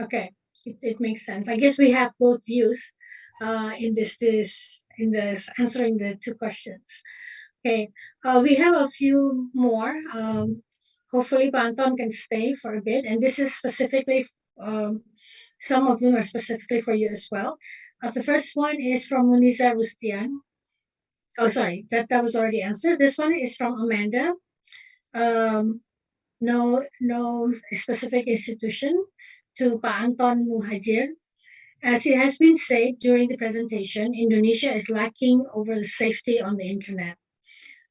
Okay, it makes sense. I guess we have both views in this answering the two questions. Okay, we have a few more. Hopefully, Anton can stay for a bit, and this is specifically. Some of them are specifically for you as well. The first one is from Muniza Rustian. Oh, sorry, that was already answered. This one is from Amanda. No specific institution. To Pak Anton Muhajir. As it has been said during the presentation, Indonesia is lacking over the safety on the internet.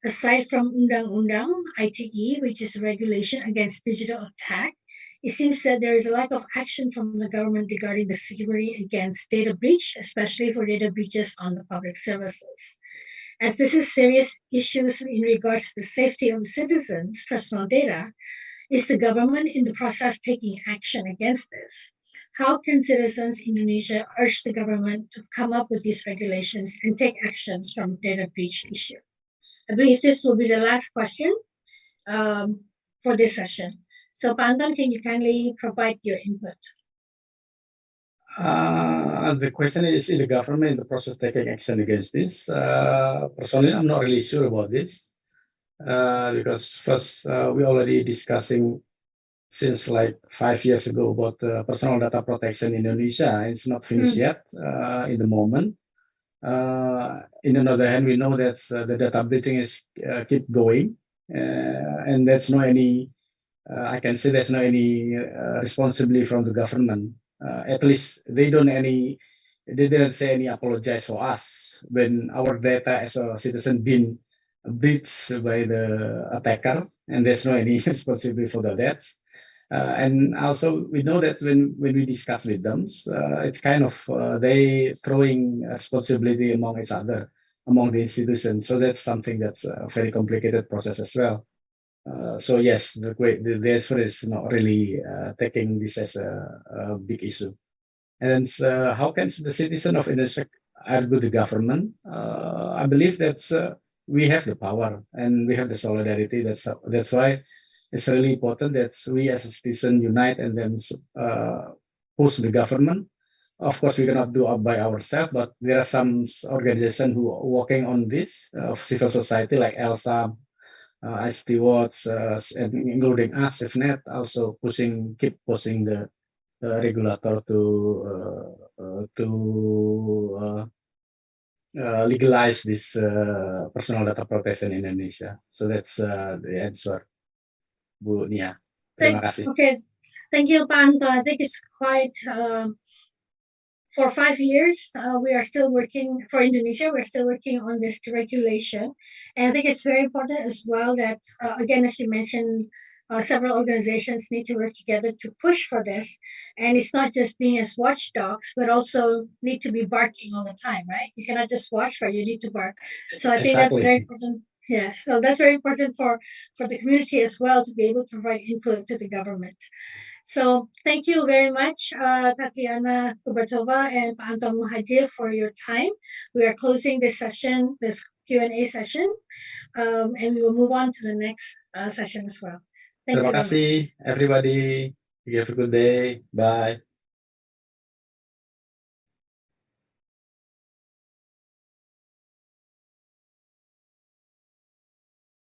Aside from Undang-Undang ITE, which is a regulation against digital attack, it seems that there is a lack of action from the government regarding the security against data breach, especially for data breaches on the public services. As this is serious issues in regards to the safety of the citizens' personal data, is the government in the process taking action against this? How can citizens in Indonesia urge the government to come up with these regulations and take actions from data breach issue? I believe this will be the last question for this session. So, Pandan, can you kindly provide your input?
The question is the government in the process taking action against this? Personally, I'm not really sure about this. because first we already discussing since like 5 years ago about personal data protection in Indonesia. It's not finished yet in the moment. In another hand, we know that the data breaching is keep going, and there's no any. I can say there's no any responsibility from the government. At least they didn't say any apologize for us when our data as a citizen been breached by the attacker, and there's no any responsibility for that. And also we know that when we discuss with them, it's kind of they throwing responsibility among each other, among the institutions. So that's something that's a very complicated process as well. So yes, the answer is not really taking this as a big issue. And how can the citizen of Indonesia argue the government? I believe that we have the power and we have the solidarity. That's why it's really important that we as a citizen unite and then push the government. Of course, we cannot do it by ourselves, but there are some organizations who are working on this, civil society like ELSA, ICT Watch, and including us, IFNet, also keep pushing the regulator to legalize this personal data protection in Indonesia. So that's the answer, Bu Nia. Terima kasih.
Okay, thank you, Pak Anton. I think it's quite. For 5 years, we are still working for Indonesia. We're still working on this regulation, and I think it's very important as well that, again, as you mentioned, several organizations need to work together to push for this. And it's not just being as watchdogs, but also need to be barking all the time, right? You cannot just watch, but you need to bark. So I think that's very important. Yes, so that's very important for the community as well to be able to provide input to the government. So thank you very much, Tatiana Kubatova and Pak Anton Muhajir, for your time. We are closing this session, this Q&A session, and we will move on to the next session as well. Thank you
Terima kasih, everybody. You have a good day. Bye.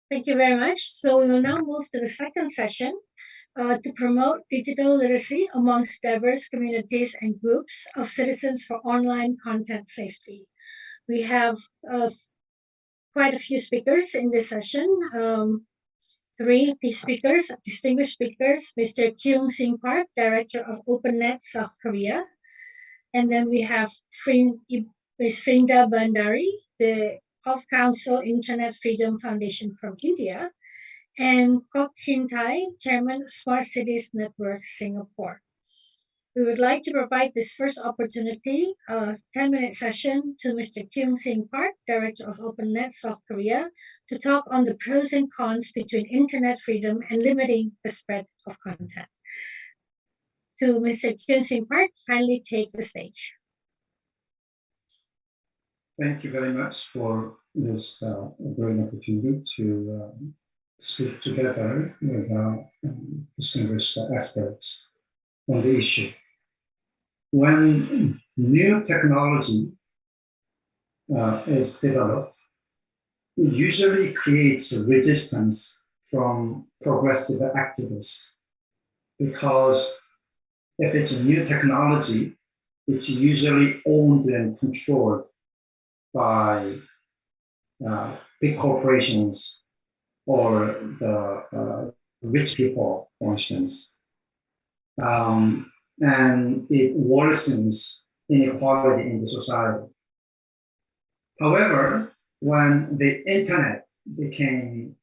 Thank you very much. So we will now move to the second session. To promote digital literacy amongst diverse communities and groups of citizens for online content safety. We have quite a few speakers in this session. 3 speakers, distinguished speakers, Mr. Kyung Sing Park, Director of OpenNet South Korea. And then we have Ms. Frinda Bandari, the of Council Internet Freedom Foundation from India, and Kok Chin Tai, Chairman Smart Cities Network Singapore. We would like to provide this first opportunity, a 10-minute session to Mr. Kyung Sing Park, Director of OpenNet South Korea, to talk on the pros and cons between internet freedom and limiting the spread of content. To Mr. Kyung Sing Park, kindly take the stage.
Thank you very much for this great opportunity to speak together with distinguished experts on the issue. When new technology is developed, it usually creates resistance from progressive activists, because if it's a new technology, it's usually owned and controlled by big corporations or the rich people, for instance. And it worsens inequality in the society. However, when the internet became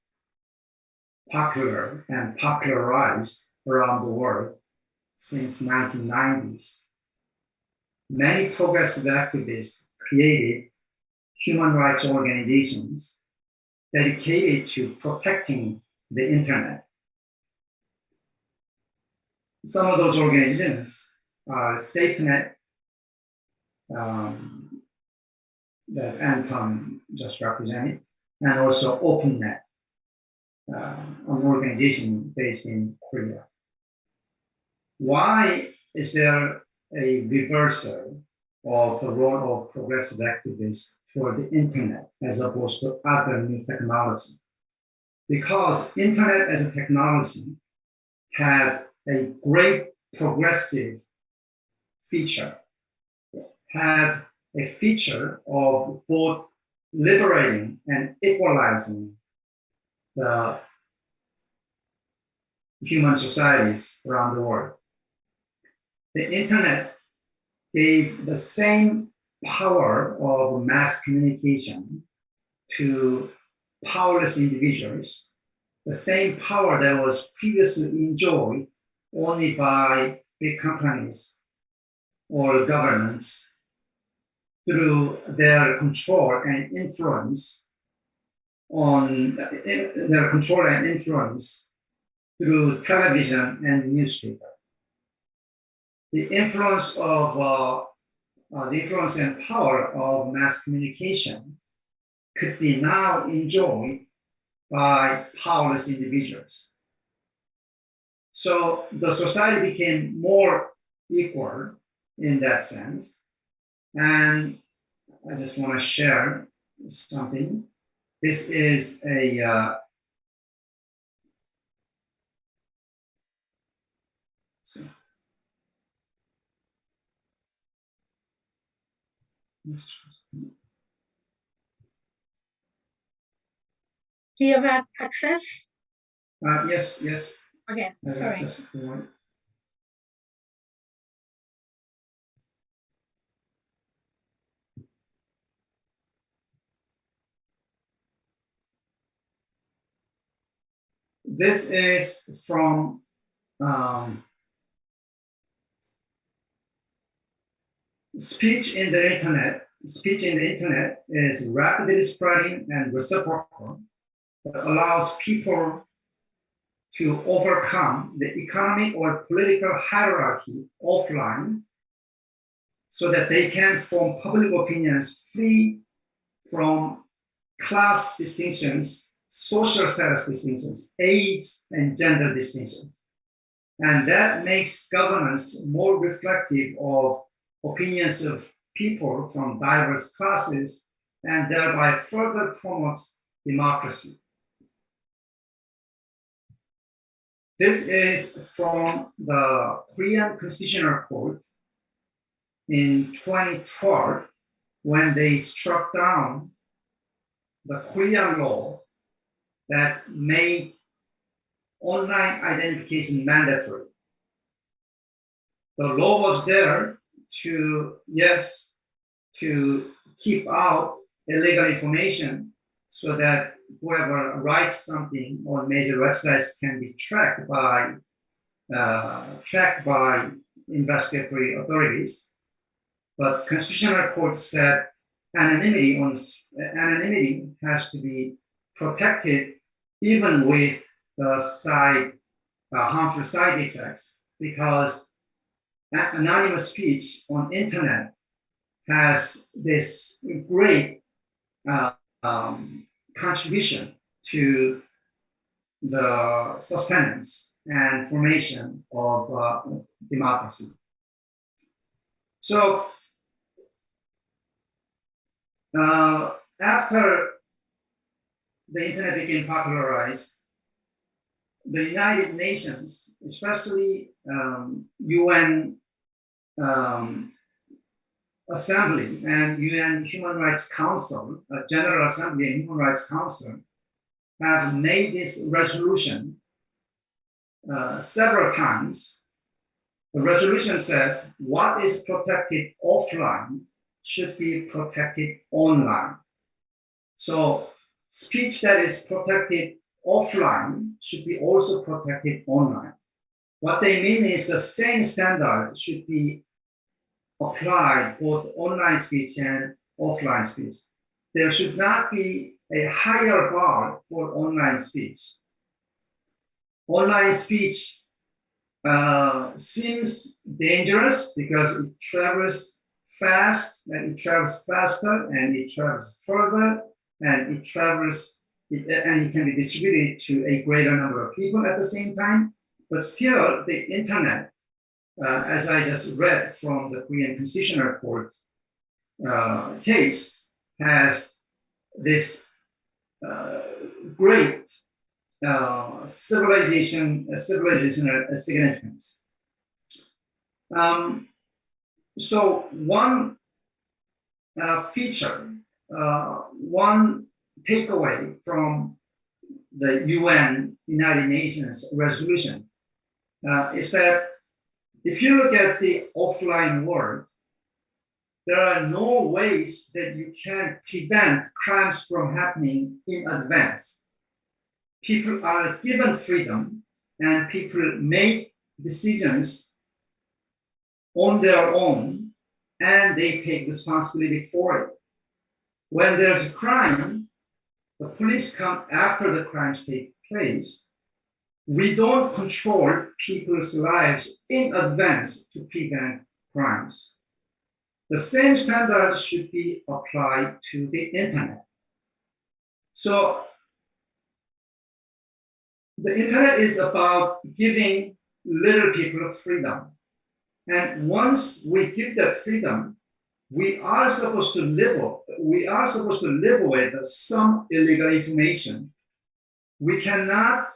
popular and popularized around the world since 1990s, many progressive activists created human rights organizations dedicated to protecting the internet. Some of those organizations are SafeNet, that Anton just represented, and also OpenNet, an organization based in Korea. Why is there a reversal of the role of progressive activists for the internet as opposed to other new technology? because internet as a technology had a great progressive feature, had a feature of both liberating and equalizing the human societies around the world. The internet gave the same power of mass communication to powerless individuals, the same power that was previously enjoyed only by big companies or governments through their control and influence through television and newspaper. The influence and power of mass communication could be now enjoyed by powerless individuals. So the society became more equal in that sense. And I just want to share something. This is a
Do you have access?
yes.
Okay,
I have
all right.
access to one. This is from speech in the internet. Speech in the internet is rapidly spreading and reciprocal that allows people to overcome the economic or political hierarchy offline so that they can form public opinions free from class distinctions, social status distinctions, age and gender distinctions. And that makes governance more reflective of opinions of people from diverse classes and thereby further promotes democracy. This is from the Korean Constitutional Court in 2012 when they struck down the Korean law that made online identification mandatory. The law was there to keep out illegal information so that whoever writes something on major websites can be tracked by investigatory authorities. But Constitutional Court said anonymity has to be protected even with the harmful side effects, because anonymous speech on internet has this great contribution to the sustenance and formation of democracy. So after the internet became popularized, the United Nations, especially UN Assembly and UN Human Rights Council, General Assembly and Human Rights Council, have made this resolution several times. The resolution says what is protected offline should be protected online. So speech that is protected offline should be also protected online. What they mean is the same standard should be applied both online speech and offline speech. There should not be a higher bar for online speech. Online speech seems dangerous because it travels fast and it travels faster and it travels further and it can be distributed to a greater number of people at the same time. But still, the internet, as I just read from the Korean Constitutional Court case, has this great civilizational significance. So one feature, one takeaway from the United Nations resolution is that if you look at the offline world, there are no ways that you can prevent crimes from happening in advance. People are given freedom and people make decisions on their own and they take responsibility for it. When there's a crime, the police come after the crimes take place. We don't control people's lives in advance to prevent crimes. The same standards should be applied to the internet. So the internet is about giving little people freedom. And once we give that freedom, we are supposed to live with some illegal information. We cannot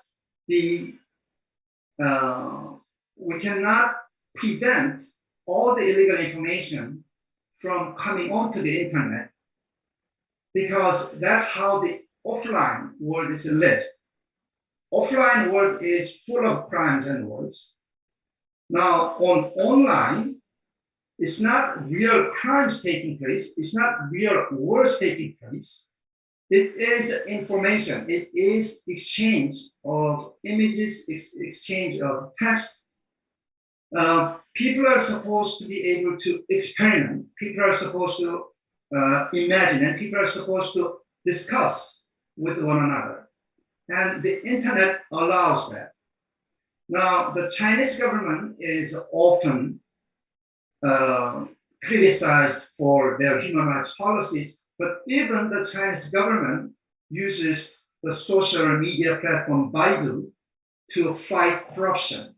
prevent all the illegal information from coming onto the internet, because that's how the offline world is lived. Offline world is full of crimes and wars. Now on online, it's not real crimes taking place, it's not real wars taking place. It is information, it is exchange of images, exchange of text. People are supposed to be able to experiment, people are supposed to imagine, and people are supposed to discuss with one another. And the internet allows that. Now, the Chinese government is often criticized for their human rights policies, but even the Chinese government uses the social media platform Baidu to fight corruption.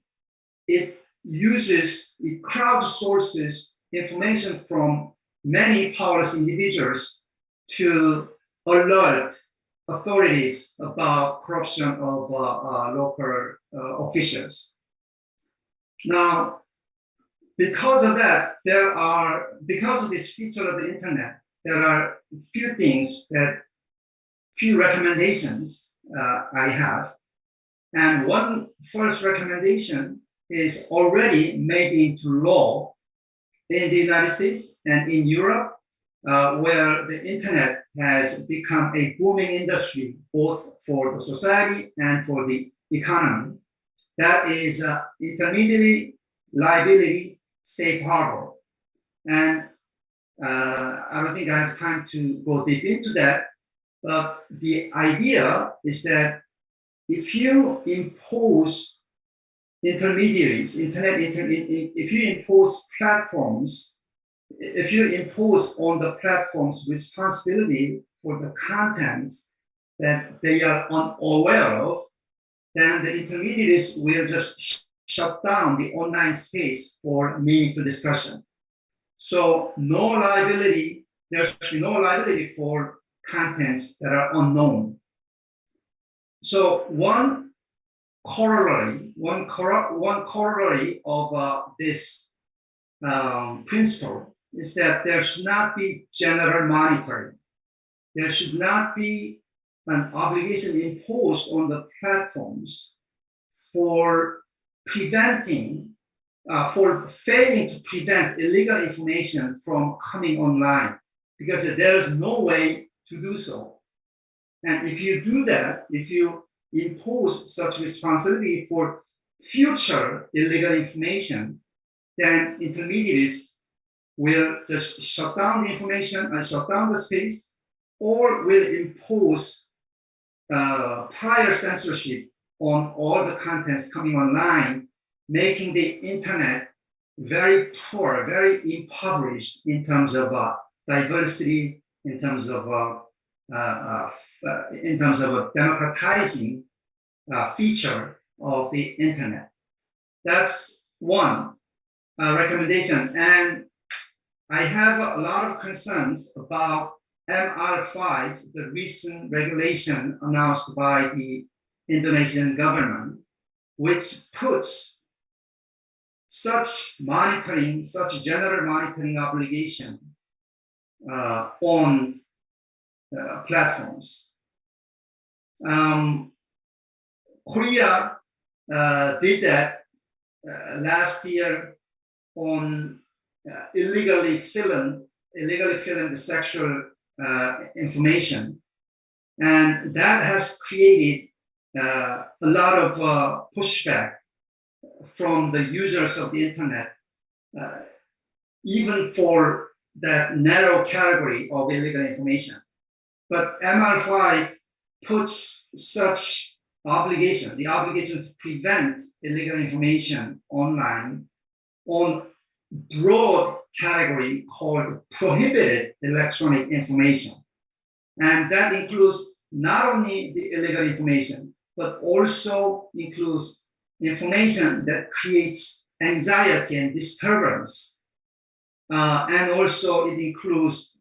It crowdsources information from many powerless individuals to alert authorities about corruption of local officials. Now, because of that, because of this feature of the internet, there are few recommendations I have. And one first recommendation is already made into law in the United States and in Europe, where the internet has become a booming industry, both for the society and for the economy. That is intermediary liability safe harbor. And I don't think I have time to go deep into that, but the idea is that if you impose intermediaries, if you impose platforms, if you impose on the platforms responsibility for the contents that they are unaware of, then the intermediaries will just shut down the online space for meaningful discussion. So no liability, there should be no liability for contents that are unknown. So one corollary of this principle is that there should not be general monitoring. There should not be an obligation imposed on the platforms for failing to prevent illegal information from coming online, because there is no way to do so. And if you do that, if you impose such responsibility for future illegal information, then intermediaries will just shut down the information and shut down the space, or will impose prior censorship on all the contents coming online, making the internet very poor, very impoverished in terms of diversity, in terms of democratizing feature of the internet. That's one recommendation. And I have a lot of concerns about MR5, the recent regulation announced by the Indonesian government, which puts such general monitoring obligation on platforms. Korea did that last year on illegally filmed sexual information, and that has created a lot of pushback from the users of the internet, even for that narrow category of illegal information. But MR5 puts such obligation, the obligation to prevent illegal information online, on broad category called prohibited electronic information. And that includes not only the illegal information, but also includes information that creates anxiety and disturbance. And also it includes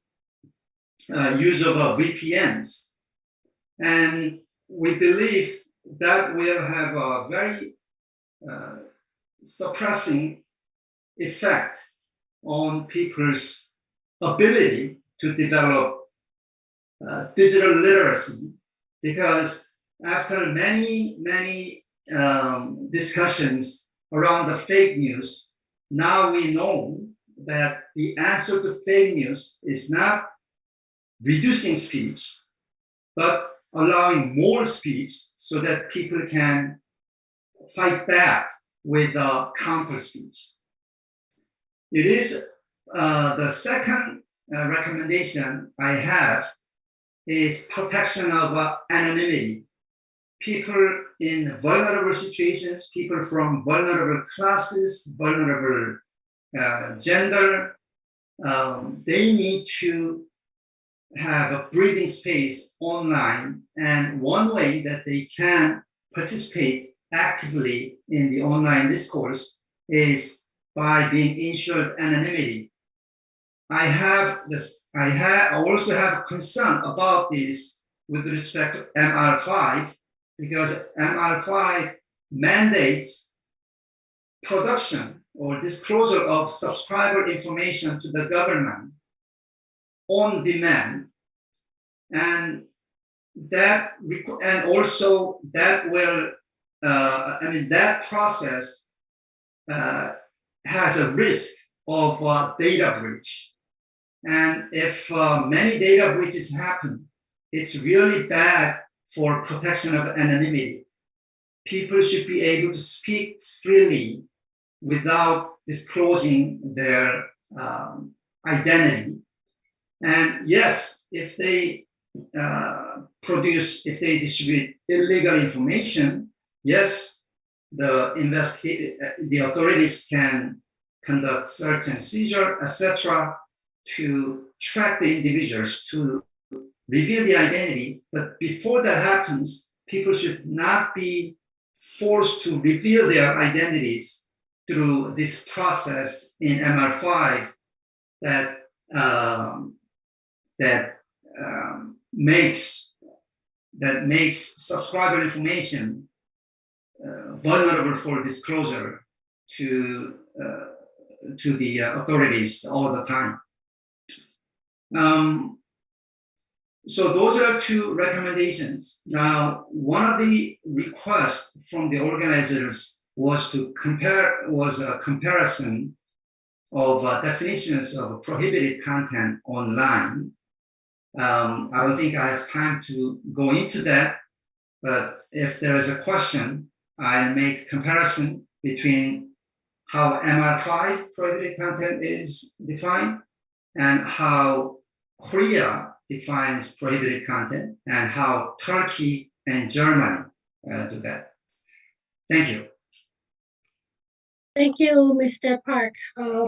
use of VPNs. And we believe that will have a very suppressing effect on people's ability to develop digital literacy, because after many discussions around the fake news, now we know that the answer to fake news is not reducing speech, but allowing more speech so that people can fight back with counter speech. It is the second recommendation I have is protection of anonymity. People in vulnerable situations, people from vulnerable classes, vulnerable gender, they need to have a breathing space online. And one way that they can participate actively in the online discourse is by being ensured anonymity. I also have concern about this with respect to MR5, because MR5 mandates production or disclosure of subscriber information to the government on demand, and that also that will that process has a risk of data breach. And if many data breaches happen, it's really bad for protection of anonymity. People should be able to speak freely without disclosing their identity. And yes, if they distribute illegal information, yes, the authorities can conduct search and seizure, etc., to track the individuals, to reveal the identity. But before that happens, people should not be forced to reveal their identities through this process in MR5 that makes subscriber information vulnerable for disclosure to the authorities all the time. So those are two recommendations. Now, one of the requests from the organizers was a comparison of definitions of prohibited content online. I don't think I have time to go into that, but if there is a question, I'll make comparison between how MR5 prohibited content is defined and how Korea defines prohibited content and how Turkey and Germany do that. Thank you.
Thank you, Mr. Park,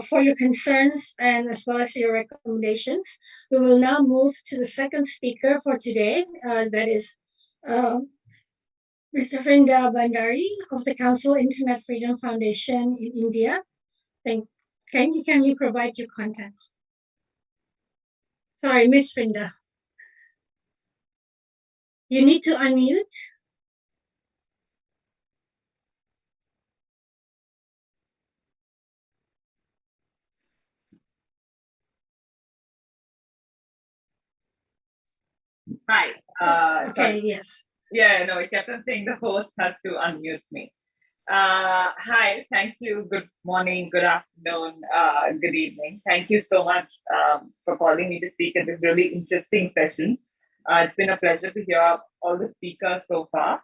for your concerns and as well as your recommendations. We will now move to the second speaker for today. That is Mr. Frinda Bandari of the Council Internet Freedom Foundation in India. Can you provide your contact? Sorry, Miss Frinda. You need to unmute.
Hi.
Okay,
Sorry.
yes.
Yeah, no, it kept on saying the host has to unmute me. Hi, thank you. Good morning, good afternoon, good evening. Thank you so much for calling me to speak at this really interesting session. It's been a pleasure to hear all the speakers so far.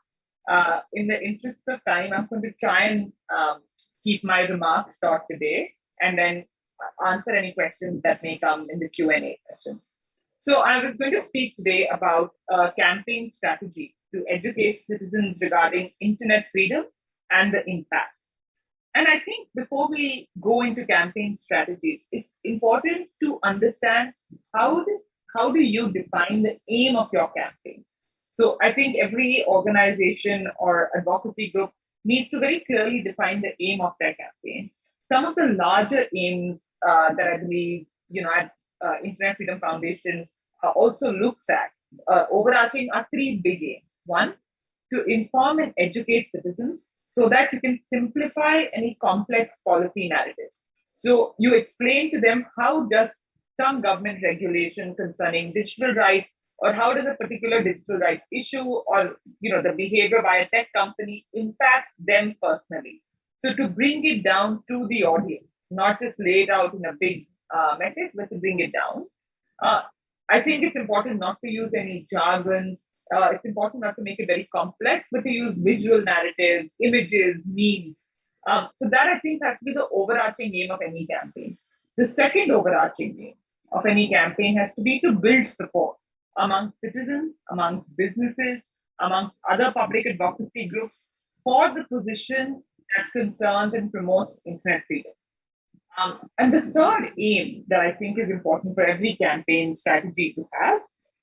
In the interest of time, I'm going to try and keep my remarks short today and then answer any questions that may come in the Q&A session. So I was going to speak today about a campaign strategy to educate citizens regarding internet freedom and the impact. And I think before we go into campaign strategies, it's important to understand how do you define the aim of your campaign. So I think every organization or advocacy group needs to very clearly define the aim of their campaign. Some of the larger aims that I believe, at Internet Freedom Foundation also looks at, overarching are three big aims. One, to inform and educate citizens so that you can simplify any complex policy narratives. So you explain to them how does some government regulation concerning digital rights or how does a particular digital rights issue or the behavior by a tech company impact them personally. So to bring it down to the audience, not just lay it out in a big message, but to bring it down. Uh, I think it's important not to use any jargons. It's important not to make it very complex, but to use visual narratives, images, memes. So that I think has to be the overarching aim of any campaign. The second overarching aim of any campaign has to be to build support among citizens, amongst businesses, amongst other public advocacy groups for the position that concerns and promotes internet freedom. And the third aim that I think is important for every campaign strategy to have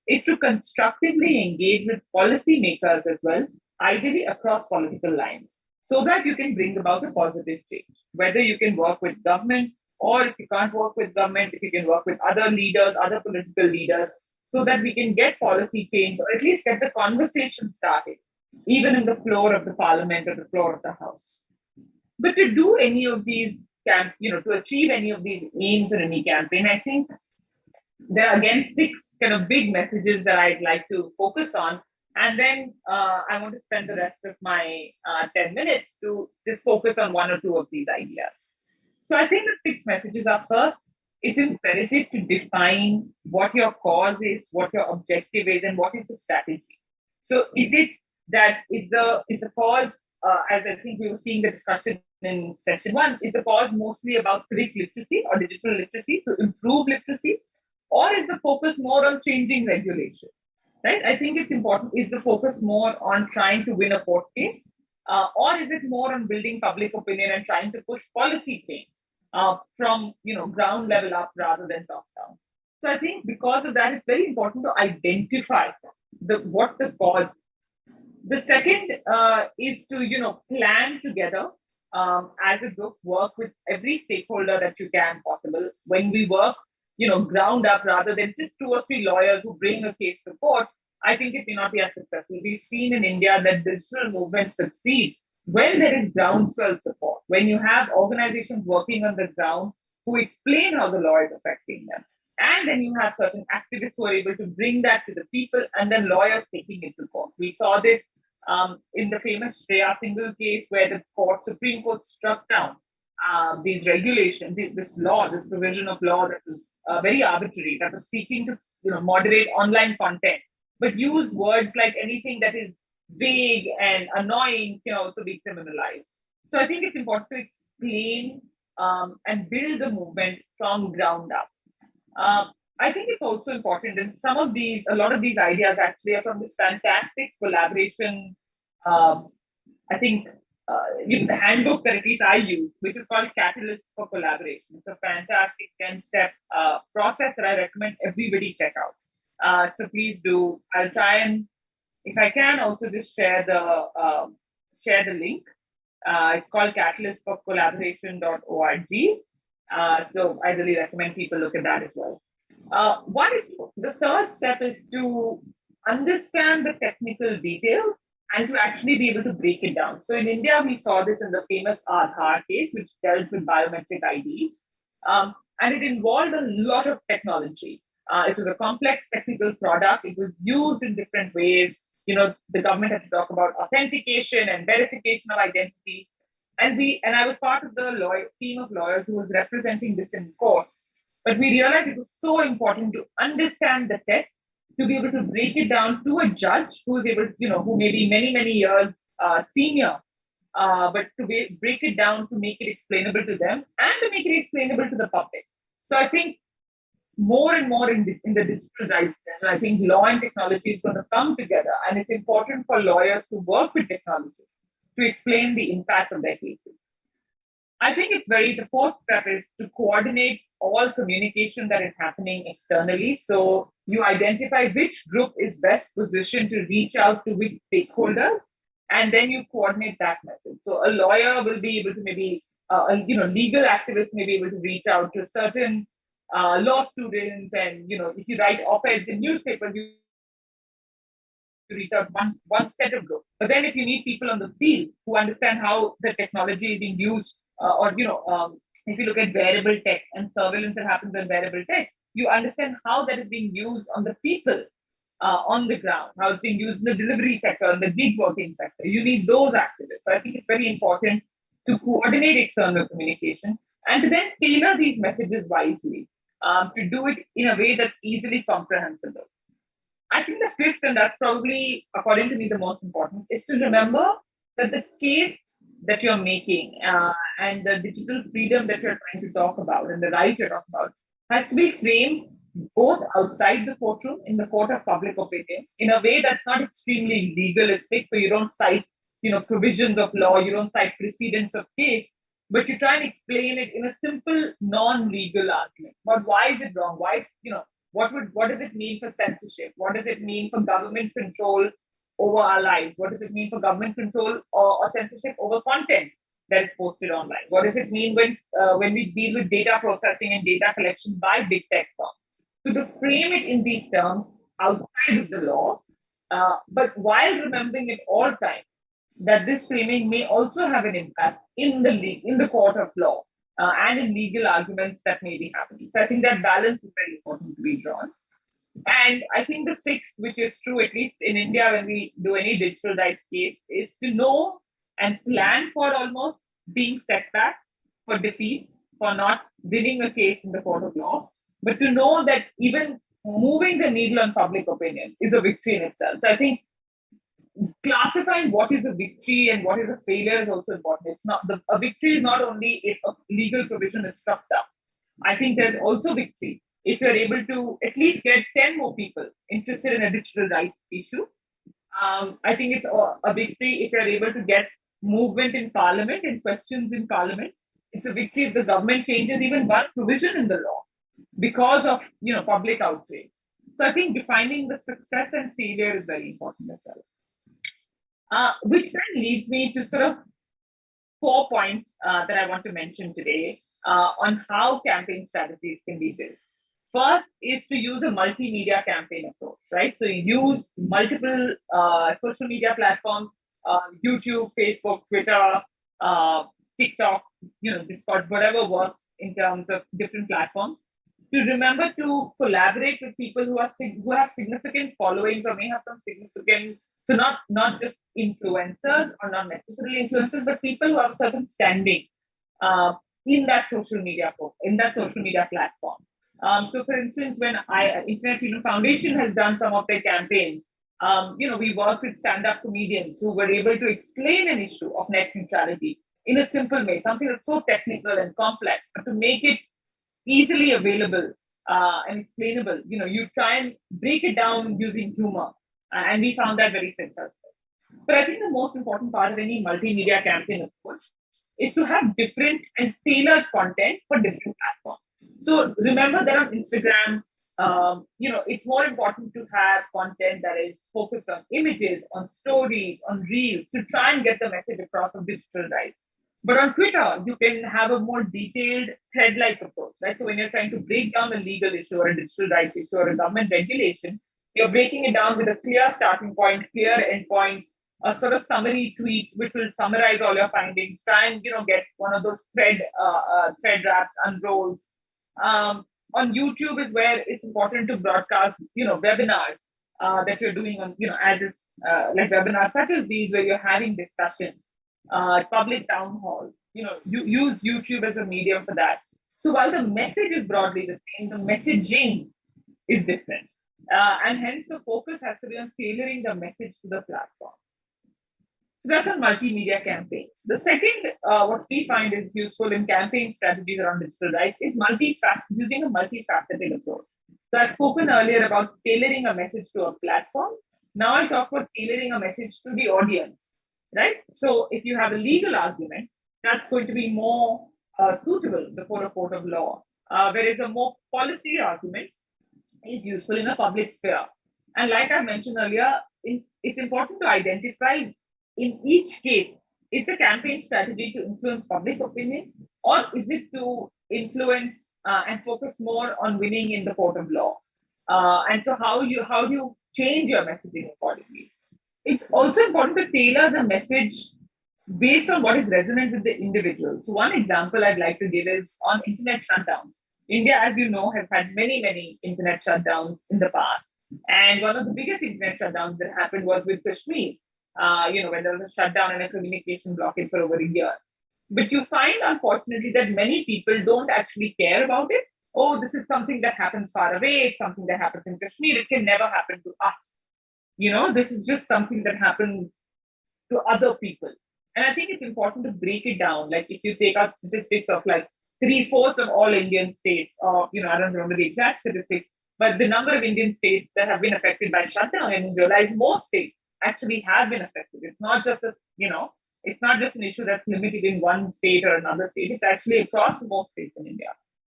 is to constructively engage with policymakers as well, ideally across political lines, so that you can bring about a positive change. Whether you can work with government or if you can't work with government, if you can work with other leaders, other political leaders, so that we can get policy change or at least get the conversation started, even in the floor of the parliament or the floor of the house. But to do any of these to achieve any of these aims in any campaign, I think there are again 6 kind of big messages that I'd like to focus on. And then I want to spend the rest of my 10 minutes to just focus on 1 or 2 of these ideas. So I think the 6 messages are: first, it's imperative to define what your cause is, what your objective is, and what is the strategy. So is it that is the cause, as I think we were seeing the discussion in session 1, is the cause mostly about civic literacy or digital literacy to improve literacy, or is the focus more on changing regulation? Right? I think it's important. Is the focus more on trying to win a court case, or is it more on building public opinion and trying to push policy change from ground level up rather than top down? So I think because of that, it's very important to identify what the cause. The second is to plan together as a group, work with every stakeholder that you can possible. When we work ground up rather than just 2 or 3 lawyers who bring a case to court, I think it may not be as successful. We've seen in India that digital movements succeed when there is groundswell support, when you have organizations working on the ground who explain how the law is affecting them. And then you have certain activists who are able to bring that to the people and then lawyers taking it to court. We saw this in the famous Shreya Singhal case where the Supreme Court struck down these regulations, this law, this provision of law that was very arbitrary, that was seeking to moderate online content, but use words like anything that is vague and annoying can also be criminalized. So I think it's important to explain and build the movement from ground up. I think it's also important, and a lot of these ideas actually are from this fantastic collaboration. I think the handbook that at least I use, which is called Catalyst for Collaboration. It's a fantastic 10-step process that I recommend everybody check out. So please do. I'll try and, if I can, also just share the link. It's called catalystforcollaboration.org. So I really recommend people look at that as well. The third step is to understand the technical detail and to actually be able to break it down. So in India, we saw this in the famous Aadhaar case, which dealt with biometric IDs. And it involved a lot of technology. It was a complex technical product. It was used in different ways. The government had to talk about authentication and verification of identity. And I was part of the team of lawyers who was representing this in court. But we realized it was so important to understand the tech, to be able to break it down to a judge who is able, who may be many, many years senior, but to break it down to make it explainable to them and to make it explainable to the public. So I think more and more in the digital rights, I think law and technology is going to come together, and it's important for lawyers to work with technologists to explain the impact of their cases. I think the fourth step is to coordinate all communication that is happening externally. So you identify which group is best positioned to reach out to which stakeholders, and then you coordinate that message. So a lawyer will be able to maybe, legal activists may be able to reach out to certain law students, and if you write op-eds in newspapers, you reach out one set of groups. But then if you need people on the field who understand how the technology is being used, if you look at wearable tech and surveillance that happens on wearable tech, you understand how that is being used on the people on the ground, how it's being used in the delivery sector, in the gig working sector. You need those activists. So I think it's very important to coordinate external communication and to then tailor these messages wisely, to do it in a way that's easily comprehensible. I think the fifth, and that's probably, according to me, the most important, is to remember that the case that you're making and the digital freedom that you're trying to talk about and the right you're talking about has to be framed both outside the courtroom, in the court of public opinion, in a way that's not extremely legalistic. So you don't cite, provisions of law, you don't cite precedents of case, but you try and explain it in a simple, non-legal argument. But why is it wrong? Why is, what does it mean for censorship? What does it mean for government control over our lives? What does it mean for government control or censorship over content that is posted online? What does it mean when we deal with data processing and data collection by big tech firms? So to frame it in these terms outside of the law, but while remembering at all times that this framing may also have an impact in the court of law and in legal arguments that may be happening. So I think that balance is very important to be drawn. And I think the sixth, which is true, at least in India, when we do any digital rights case, is to know and plan for almost being setbacks, for defeats, for not winning a case in the court of law, but to know that even moving the needle on public opinion is a victory in itself. So I think classifying what is a victory and what is a failure is also important. It's not a victory is not only if a legal provision is struck down. I think there's also victory if you're able to at least get 10 more people interested in a digital rights issue. I think it's a victory if you're able to get movement in parliament and questions in parliament. It's a victory if the government changes even one provision in the law because of public outrage. So I think defining the success and failure is very important as well. Which then leads me to sort of 4 points that I want to mention today on how campaign strategies can be built. First is to use a multimedia campaign approach, right? So you use multiple social media platforms, YouTube, Facebook, Twitter, TikTok, Discord, whatever works in terms of different platforms. To remember to collaborate with people who have significant followings or may have some significant, so not just influencers or not necessarily influencers, but people who have a certain standing in that social media platform. So, for instance, when Internet Freedom Foundation has done some of their campaigns, we work with stand-up comedians who were able to explain an issue of net neutrality in a simple way, something that's so technical and complex, but to make it easily available and explainable. You try and break it down using humor, and we found that very successful. But I think the most important part of any multimedia campaign approach is to have different and tailored content for different platforms. So remember that on Instagram, it's more important to have content that is focused on images, on stories, on reels, to try and get the message across of digital rights. But on Twitter, you can have a more detailed thread-like approach, right? So when you're trying to break down a legal issue or a digital rights issue or a government regulation, you're breaking it down with a clear starting point, clear endpoints, a sort of summary tweet which will summarize all your findings. Try and get one of those thread wraps, unrolls. on YouTube is where it's important to broadcast, webinars that you're doing on, as is like webinars such as these where you're having discussions, public town halls. You use YouTube as a medium for that. So while the message is broadly the same, the messaging is different. And hence the focus has to be on tailoring the message to the platform. So that's on multimedia campaigns. The second, what we find is useful in campaign strategies around digital rights is using a multifaceted approach. So I've spoken earlier about tailoring a message to a platform. Now I'll talk about tailoring a message to the audience, right? So if you have a legal argument, that's going to be more suitable before a court of law, whereas a more policy argument is useful in a public sphere. And like I mentioned earlier, it's important to identify in each case, is the campaign strategy to influence public opinion, or is it to influence and focus more on winning in the court of law? And so how do you change your messaging accordingly? It's also important to tailor the message based on what is resonant with the individual. So one example I'd like to give is on internet shutdowns. India, as you know, has had many, many internet shutdowns in the past. And one of the biggest internet shutdowns that happened was with Kashmir, when there was a shutdown and a communication blockade for over a year. But you find, unfortunately, that many people don't actually care about it. Oh, this is something that happens far away. It's something that happens in Kashmir. It can never happen to us. This is just something that happens to other people. And I think it's important to break it down. Like if you take out statistics of like 3/4 of all Indian states, or, I don't remember the exact statistics, but the number of Indian states that have been affected by shutdown, and you realize most states actually have been affected. It's not just it's not just an issue that's limited in one state or another state. It's actually across most states in India.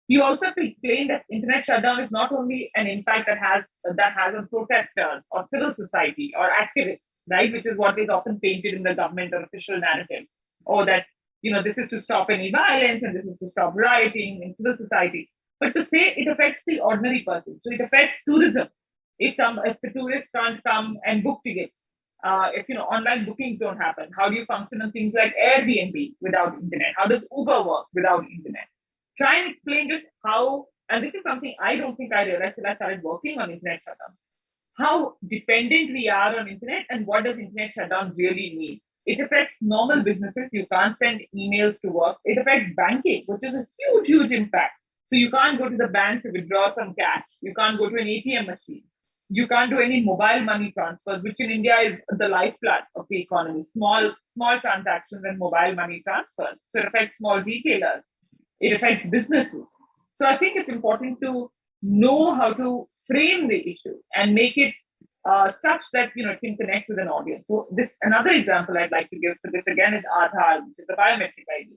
You also have to explain that internet shutdown is not only an impact that has on protesters or civil society or activists, right? Which is what is often painted in the government or official narrative, or that this is to stop any violence and this is to stop rioting in civil society. But to say it affects the ordinary person, so it affects tourism. If the tourists can't come and book tickets, if online bookings don't happen, how do you function on things like Airbnb without internet? How does Uber work without internet? Try and explain just how, and this is something I don't think I realized till I started working on internet shutdown, how dependent we are on internet and what does internet shutdown really mean. It affects normal businesses. You can't send emails to work. It affects banking, which is a huge, huge impact. So you can't go to the bank to withdraw some cash. You can't go to an ATM machine. You can't do any mobile money transfers, which in India is the lifeblood of the economy. Small transactions and mobile money transfers. So it affects small retailers. It affects businesses. So I think it's important to know how to frame the issue and make it such that it can connect with an audience. So this another example I'd like to give for this again is Aadhaar, which is the biometric ID.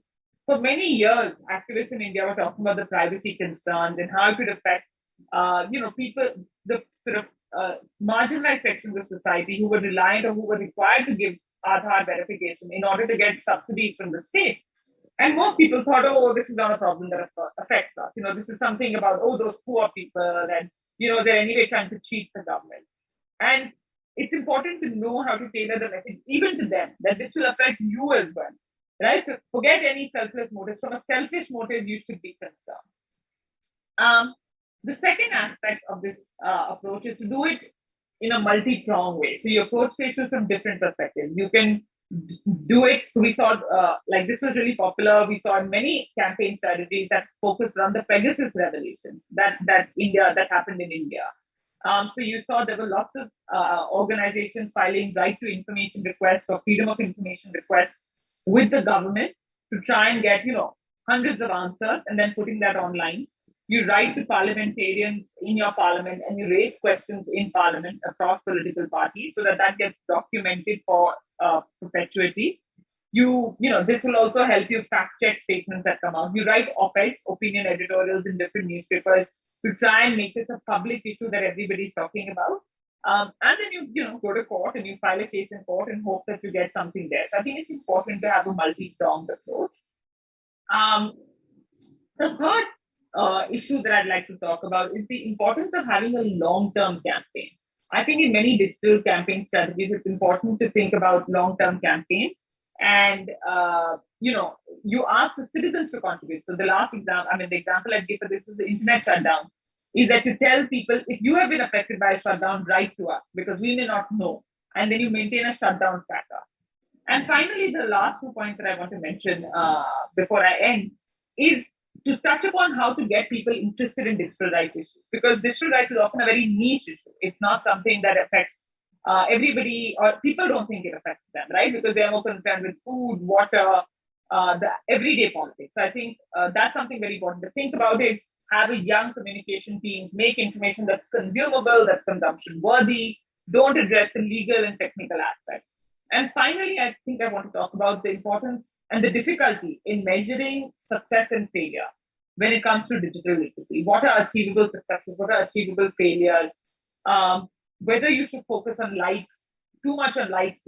For many years, activists in India were talking about the privacy concerns and how it could affect people, the sort of marginalized sections of society who were reliant or who were required to give Aadhaar verification in order to get subsidies from the state. And most people thought, oh, this is not a problem that affects us. This is something about, those poor people, and, they're anyway trying to cheat the government. And it's important to know how to tailor the message, even to them, that this will affect you as well, right? So forget any selfless motives. From a selfish motive, you should be concerned. The second aspect of this approach is to do it in a multi-pronged way. So you approach the issue from different perspectives. You can do it. So we saw, this was really popular. We saw many campaign strategies that focused on the Pegasus revelations that happened in India. So you saw there were lots of organizations filing right to information requests or freedom of information requests with the government to try and get, hundreds of answers and then putting that online. You write to parliamentarians in your parliament and you raise questions in parliament across political parties so that gets documented for perpetuity. This will also help you fact check statements that come out. You write op-eds, opinion editorials in different newspapers to try and make this a public issue that everybody's talking about. And then you go to court and you file a case in court and hope that you get something there. So I think it's important to have a multi-pronged approach. The third issue that I'd like to talk about is the importance of having a long-term campaign. I think in many digital campaign strategies, it's important to think about long-term campaigns and, you ask the citizens to contribute. So the last example, the example I give for this is the internet shutdown, is that you tell people, if you have been affected by a shutdown, write to us, because we may not know. And then you maintain a shutdown tracker. And finally, the last 2 points that I want to mention before I end is to touch upon how to get people interested in digital rights issues, because digital rights is often a very niche issue. It's not something that affects everybody, or people don't think it affects them, right? Because they are more concerned with food, water, the everyday politics. So I think that's something very important to think about it. Have a young communication team, make information that's consumable, that's consumption worthy, don't address the legal and technical aspects. And finally, I think I want to talk about the importance and the difficulty in measuring success and failure when it comes to digital literacy. What are achievable successes? What are achievable failures? Whether you should focus on likes, too much on likes.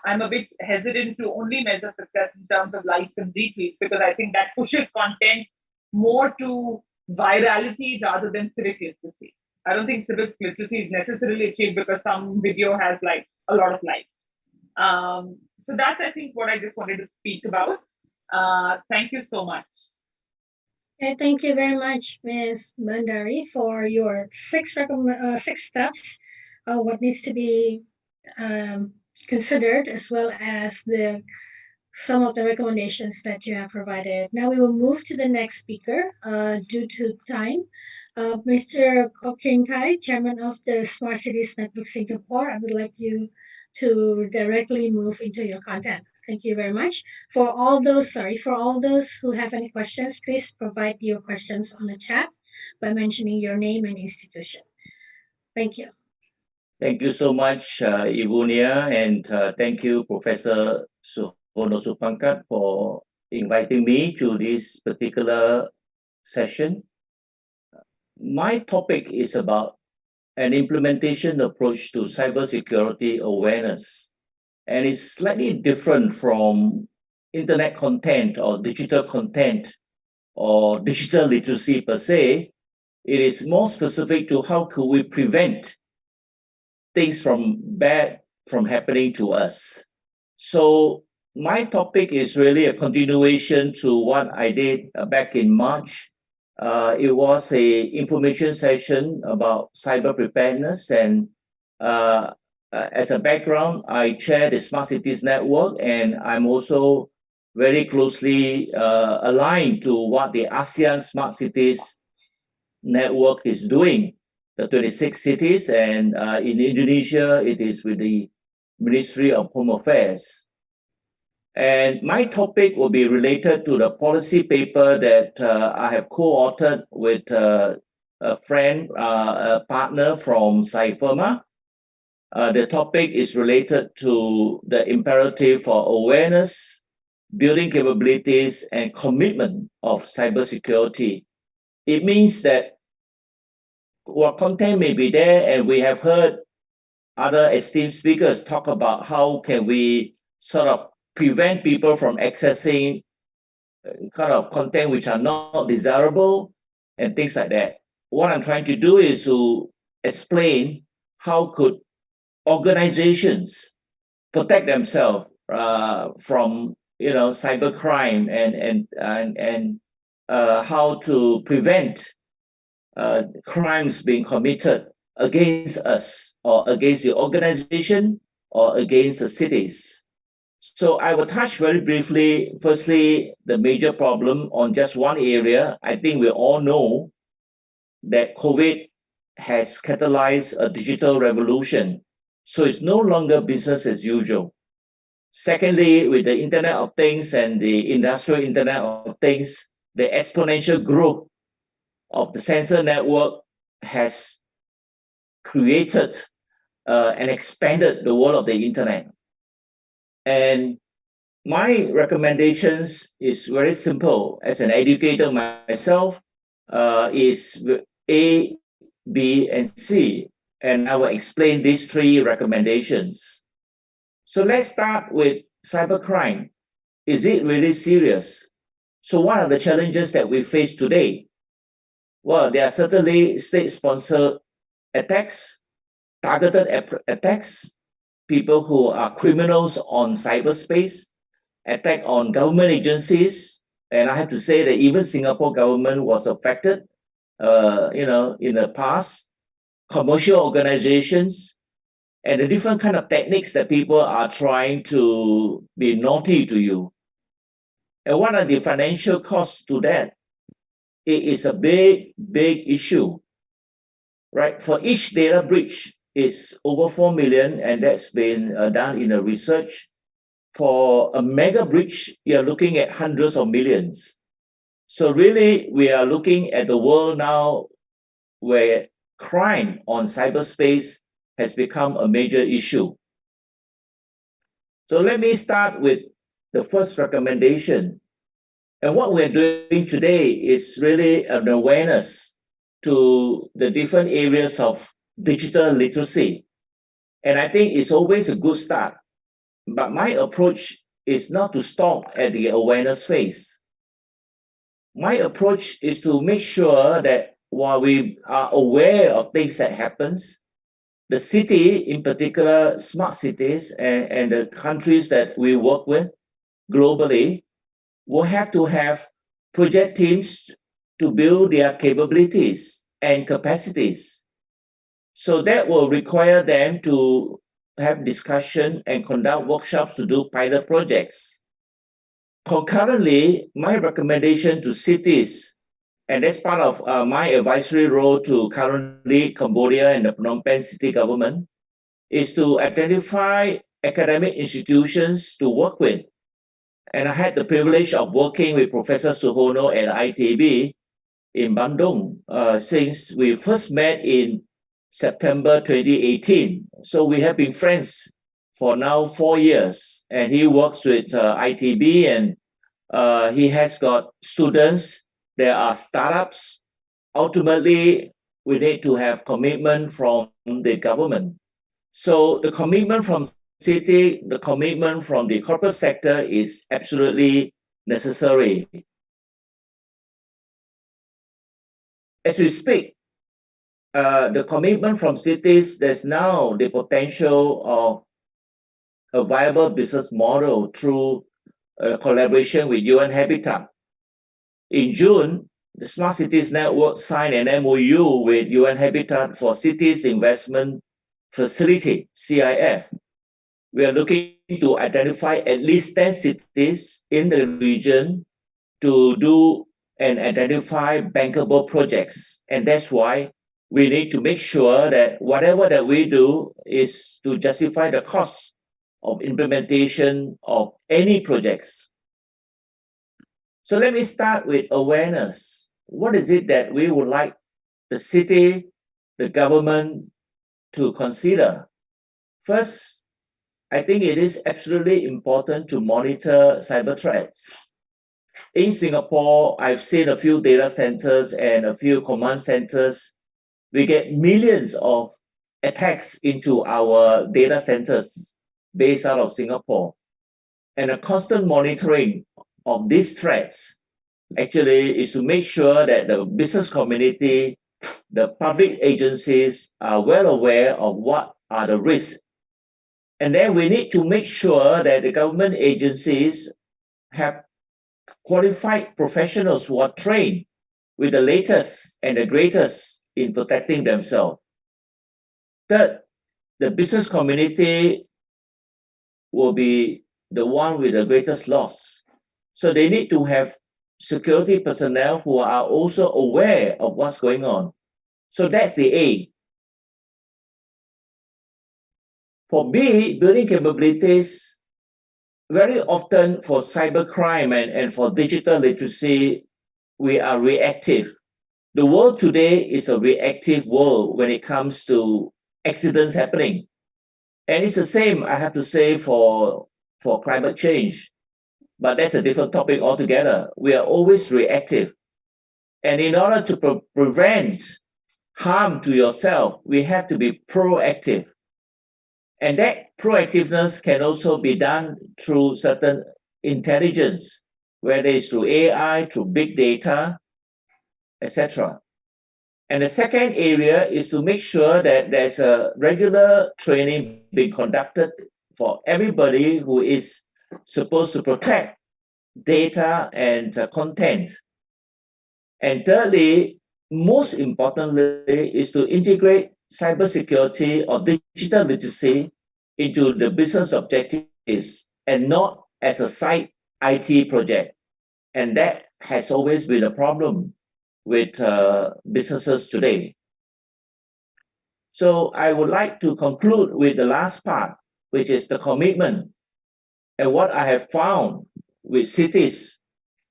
I'm a bit hesitant to only measure success in terms of likes and retweets, because I think that pushes content more to virality rather than civic literacy. I don't think civic literacy is necessarily achieved because some video has like a lot of likes. So that's, I think, what I just wanted to speak about. Thank you so much.
And thank you very much, Ms. Bandari, for your 6 steps of what needs to be considered, as well as some of the recommendations that you have provided. Now we will move to the next speaker due to time. Mr. Kok Cheng Tai, Chairman of the Smart Cities Network Singapore, I would like you to directly move into your content. Thank you very much. For all those who have any questions, please provide your questions on the chat by mentioning your name and institution. Thank you.
Thank you so much, Ibu Nia, and thank you, Professor Suhono Supangkat, for inviting me to this particular session. My topic is about an implementation approach to cybersecurity awareness, and it's slightly different from internet content or digital content or digital literacy per se. It is more specific to how could we prevent things from bad from happening to us. So my topic is really a continuation to what I did back in March. It was an information session about cyber preparedness, and as a background, I chair the Smart Cities Network, and I'm also very closely aligned to what the ASEAN Smart Cities Network is doing, the 26 cities, and in Indonesia, it is with the Ministry of Home Affairs. And my topic will be related to the policy paper that I have co-authored with a friend, a partner from SciFirma. The topic is related to the imperative for awareness, building capabilities, and commitment of cybersecurity. It means that what content may be there, and we have heard other esteemed speakers talk about how can we sort of prevent people from accessing kind of content which are not desirable and things like that. What I'm trying to do is to explain how could organizations protect themselves from cybercrime and how to prevent crimes being committed against us or against the organization or against the cities. So I will touch very briefly, firstly, the major problem on just one area. I think we all know that COVID has catalyzed a digital revolution. So it's no longer business as usual. Secondly, with the Internet of Things and the industrial Internet of Things, the exponential growth of the sensor network has created and expanded the world of the Internet. And my recommendations is very simple. As an educator myself, is A, B, and C. And I will explain these 3 recommendations. So let's start with cybercrime. Is it really serious? So what are the challenges that we face today? Well, there are certainly state-sponsored attacks, targeted attacks, people who are criminals on cyberspace, attack on government agencies, And I have to say that even Singapore government was affected, in the past, commercial organizations, and the different kind of techniques that people are trying to be naughty to you. And what are the financial costs to that? It is a big, big issue, right? For each data breach, it's over 4 million, and that's been done in a research. For a mega breach, you're looking at hundreds of millions. So really, we are looking at the world now where crime on cyberspace has become a major issue. So let me start with the first recommendation. And what we're doing today is really an awareness to the different areas of digital literacy. And I think it's always a good start. But my approach is not to stop at the awareness phase. My approach is to make sure that while we are aware of things that happens, the city, in particular, smart cities and the countries that we work with globally, will have to have project teams to build their capabilities and capacities. So that will require them to have discussion and conduct workshops to do pilot projects. Concurrently, my recommendation to cities, and that's part of my advisory role to currently Cambodia and the Phnom Penh city government, is to identify academic institutions to work with. And I had the privilege of working with Professor Suhono at ITB in Bandung since we first met in September 2018. So we have been friends for now 4 years, and he works with ITB, and he has got students. There are startups. Ultimately, we need to have commitment from the government. So the commitment from city, the commitment from the corporate sector is absolutely necessary. As we speak, the commitment from cities, there's now the potential of a viable business model through collaboration with UN Habitat. In June, the Smart Cities Network signed an MOU with UN Habitat for Cities Investment Facility, CIF. We are looking to identify at least 10 cities in the region to do and identify bankable projects. And that's why we need to make sure that whatever that we do is to justify the cost of implementation of any projects. So let me start with awareness. What is it that we would like the city, the government to consider? First, I think it is absolutely important to monitor cyber threats. In Singapore, I've seen a few data centers and a few command centers. We get millions of attacks into our data centers based out of Singapore. And a constant monitoring of these threats actually is to make sure that the business community, the public agencies are well aware of what are the risks. And then we need to make sure that the government agencies have qualified professionals who are trained with the latest and the greatest in protecting themselves. Third, the business community will be the one with the greatest loss. So they need to have security personnel who are also aware of what's going on. So that's the A. For B, building capabilities, very often for cybercrime and for digital literacy, we are reactive. The world today is a reactive world when it comes to accidents happening. And it's the same, I have to say, for climate change. But that's a different topic altogether. We are always reactive. And in order to prevent harm to yourself, we have to be proactive. And that proactiveness can also be done through certain intelligence, whether it's through AI, through big data, etc. And the second area is to make sure that there's a regular training being conducted for everybody who is supposed to protect data, and content. And thirdly, most importantly, is to integrate cybersecurity or digital literacy into the business objectives and not as a side IT project. And that has always been a problem with businesses today. So I would like to conclude with the last part, which is the commitment. And what I have found with cities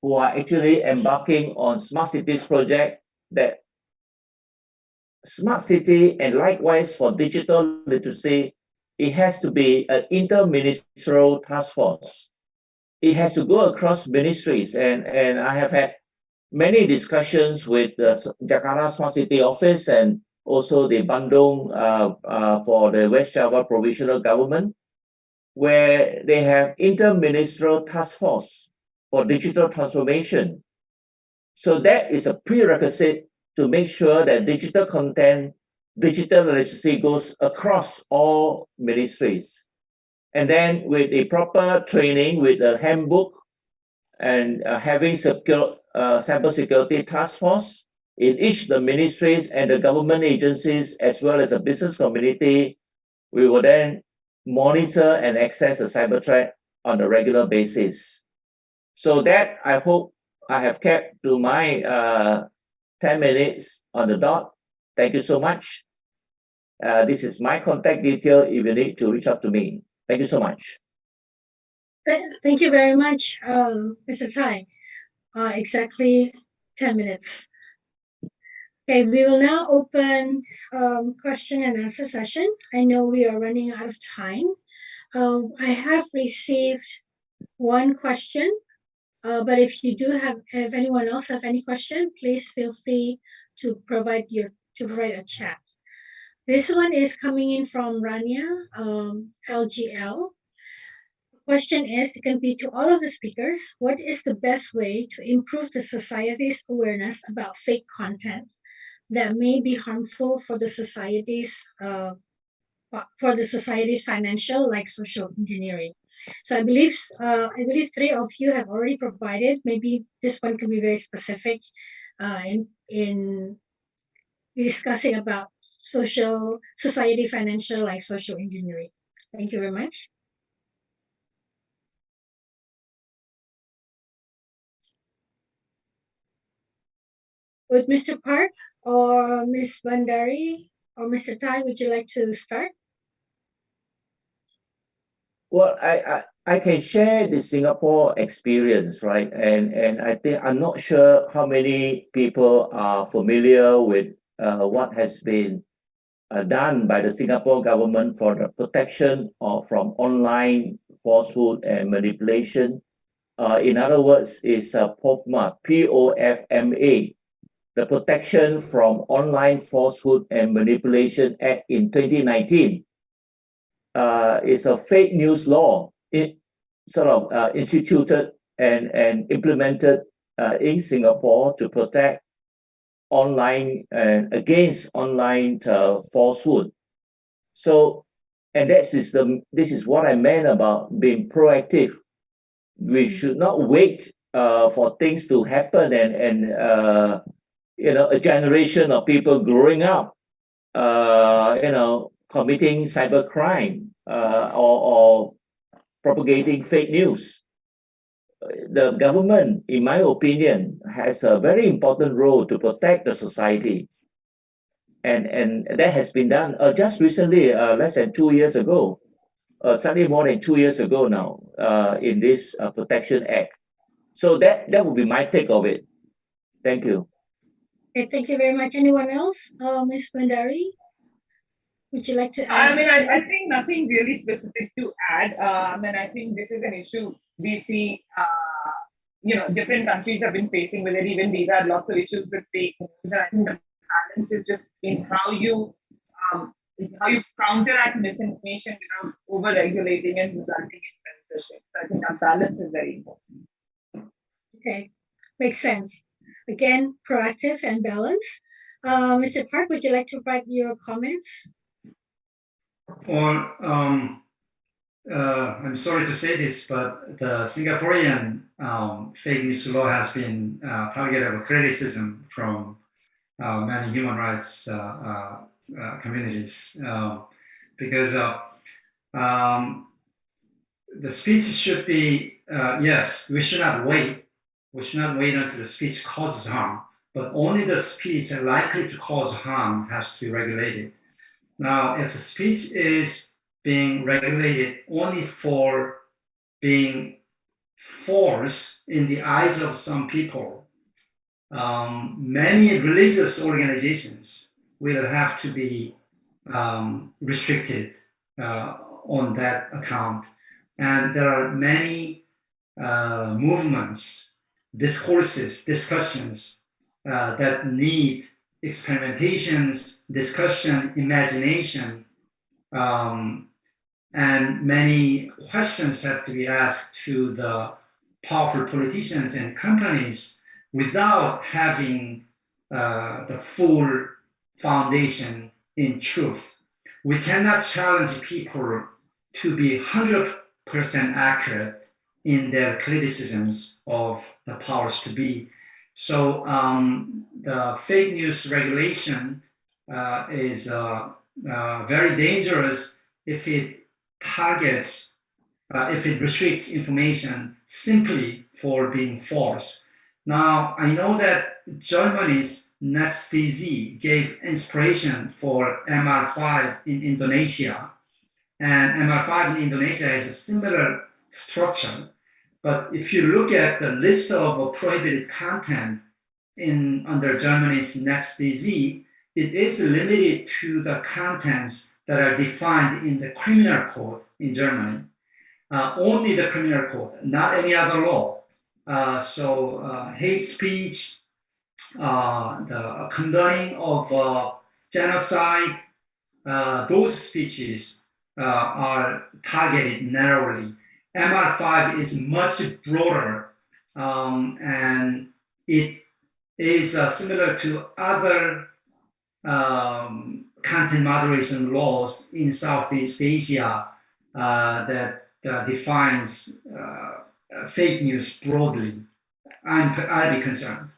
who are actually embarking on smart cities project, that smart city and likewise for digital literacy, it has to be an interministerial task force. It has to go across ministries, and I have had many discussions with the Jakarta Smart City Office and also the Bandung for the West Java Provisional Government, where they have interministerial task force for digital transformation. So that is a prerequisite to make sure that digital content, digital literacy goes across all ministries. And then with a proper training, with a handbook, and having cybersecurity task force in each the ministries and the government agencies, as well as the business community, we will then monitor and assess the cyber threat on a regular basis. So that I hope I have kept to my 10 minutes on the dot. Thank you so much. This is my contact detail if you need to reach out to me. Thank you so much.
Thank you very much, Mr. Tai. Exactly 10 minutes. Okay, we will now open question and answer session. I know we are running out of time. I have received one question, but if anyone else have any question, please feel free to provide a chat. This one is coming in from Rania, LGL. Question is, it can be to all of the speakers, what is the best way to improve the society's awareness about fake content that may be harmful for the society's financial, like social engineering? So I believe three of you have already provided. Maybe this one can be very specific in discussing about society financial, like social engineering. Thank you very much. Would Mr. Park or Ms. Bandari or Mr. Tai, would you like to start?
Well, I can share the Singapore experience, right? And I think I'm not sure how many people are familiar with what has been done by the Singapore government for the protection from online falsehood and manipulation. In other words, is POFMA, POFMA, the Protection from Online Falsehood and Manipulation Act in 2019. Is a fake news law instituted and implemented in Singapore to protect online and against online falsehood. So, and this is what I meant about being proactive. We should not wait for things to happen and a generation of people growing up, committing cybercrime or propagating fake news. The government, in my opinion, has a very important role to protect the society. And that has been done just recently, less than 2 years ago, slightly more than 2 years ago now, in this Protection Act. So that would be my take of it. Thank you.
Okay, thank you very much. Anyone else? Ms. Bandari, would you like to add?
I mean, I think nothing really specific to add. I think this is an issue we see, different countries have been facing with it. Even we've had lots of issues with fake news. And I think the balance is just in how you counteract misinformation without over-regulating and resulting in censorship. So I think that balance is very important.
Okay, makes sense. Again, proactive and balanced. Mr. Park, would you like to write your comments?
Or I'm sorry to say this, but the Singaporean fake news law has been target of criticism from many human rights communities because the speech should be, yes, we should not wait. We should not wait until the speech causes harm, but only the speech likely to cause harm has to be regulated. Now, if the speech is being regulated only for being force in the eyes of some people, many religious organizations will have to be restricted on that account. And there are many movements, discourses, discussions that need experimentations, discussion, imagination, and many questions have to be asked to the powerful politicians and companies without having the full foundation in truth. We cannot challenge people to be 100% accurate in their criticisms of the powers to be. So the fake news regulation is very dangerous if it targets, if it restricts information simply for being false. Now, I know that Germany's NetzDZ gave inspiration for MR5 in Indonesia, and MR5 in Indonesia has a similar structure. But if you look at the list of prohibited content under Germany's NetzDZ, it is limited to the contents that are defined in the criminal code in Germany. Only the criminal code, not any other law. So hate speech, the condoning of genocide, those speeches are targeted narrowly. MR5 is much broader, and it is similar to other content moderation laws in Southeast Asia that defines fake news broadly. I'd be concerned.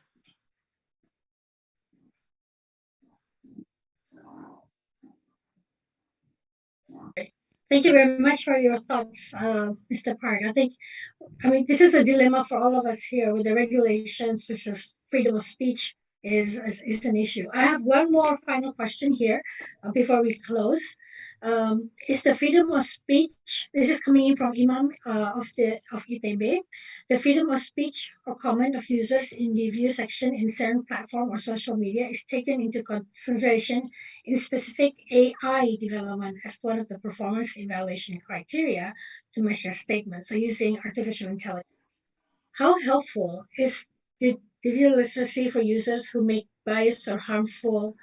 Thank you very much for your thoughts, Mr. Park. I mean, this is a dilemma for all of us here with the regulations versus freedom of speech is an issue. I have one more final question here before we close. Is the freedom of speech, this is coming in from Imam of ITB, the freedom of speech or comment of users in the view section in certain platform or social media is taken into consideration in specific AI development as one of the performance evaluation criteria to measure statements. So using artificial intelligence. How helpful is digital literacy for users who make biased or harmful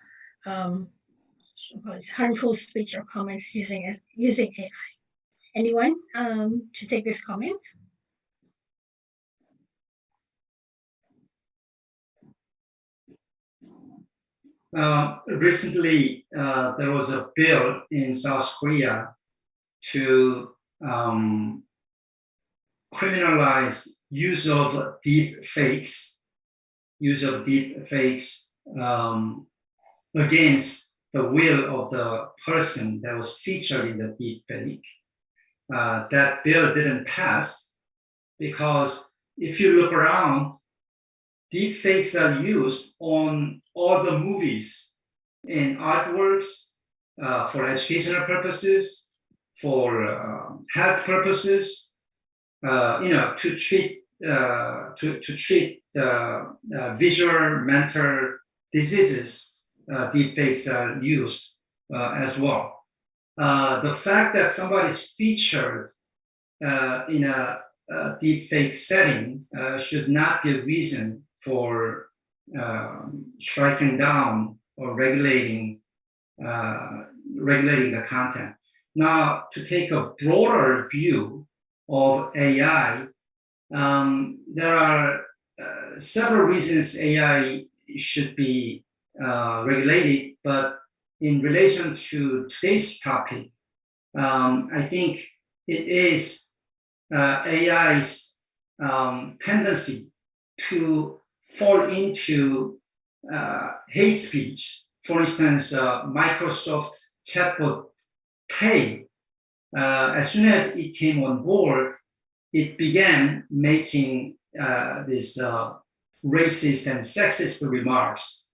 speech or comments using AI? Anyone to take this comment?
Recently, there was a bill in South Korea to criminalize use of deep fakes against the will of the person that was featured in the deep fake. That bill didn't pass because if you look around, deep fakes are used on all the movies, in artworks, for educational purposes, for health purposes, to treat visual mental diseases. Deep fakes are used as well. The fact that somebody's featured in a deep fake setting should not be a reason for striking down or regulating the content. Now, to take a broader view of AI, there are several reasons AI should be regulated, but in relation to today's topic, I think it is AI's tendency to fall into hate speech. For instance, Microsoft chatbot Tay, as soon as it came on board, it began making these racist and sexist remarks,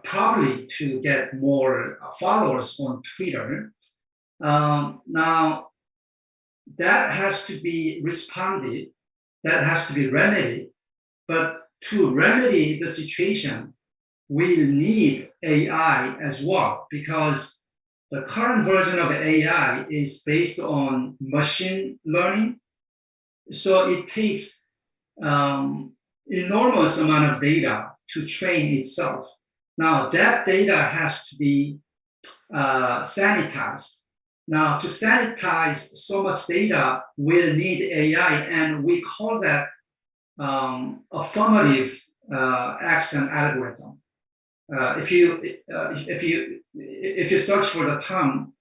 probably to get more followers on Twitter. Now, that has to be responded, that has to be remedied, but to remedy the situation, we'll need AI as well, because the current version of AI is based on machine learning. So it takes enormous amount of data to train itself. Now that data has to be sanitized. Now to sanitize so much data, we'll need AI, and we call that affirmative action algorithm. If you search for the term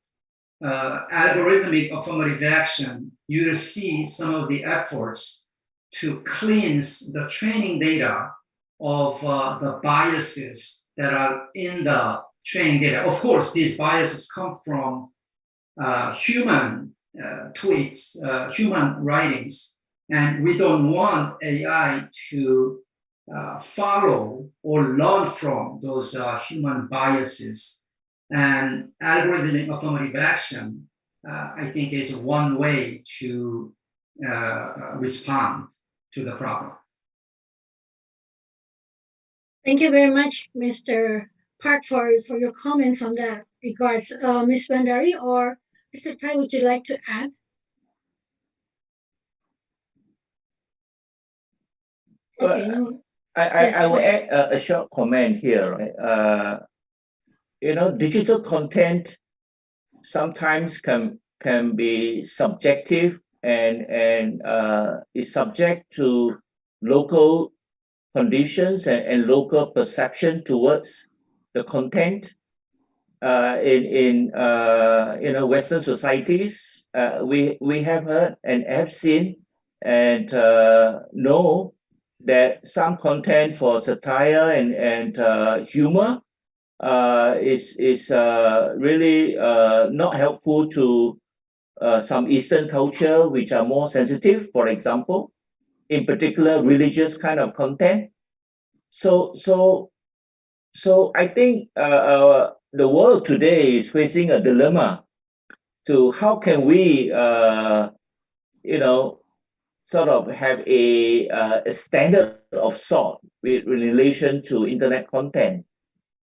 algorithmic affirmative action, you will see some of the efforts to cleanse the training data of the biases that are in the training data. Of course, these biases come from human tweets, human writings, and we don't want AI to follow or learn from those human biases. And algorithmic affirmative action, I think, is one way to respond to the problem.
Thank you very much, Mr. Park, for your comments on that regards. Ms. Bandari or Mr. Tai, would you like to add? Okay, no.
I will add a short comment here. Right? Digital content sometimes can be subjective and is subject to local conditions and local perception towards the content. In Western societies, we have heard and have seen and know that some content for satire and humor is really not helpful to some Eastern culture, which are more sensitive, for example, in particular religious kind of content. So I think the world today is facing a dilemma to how can we sort of have a standard of sort with relation to internet content,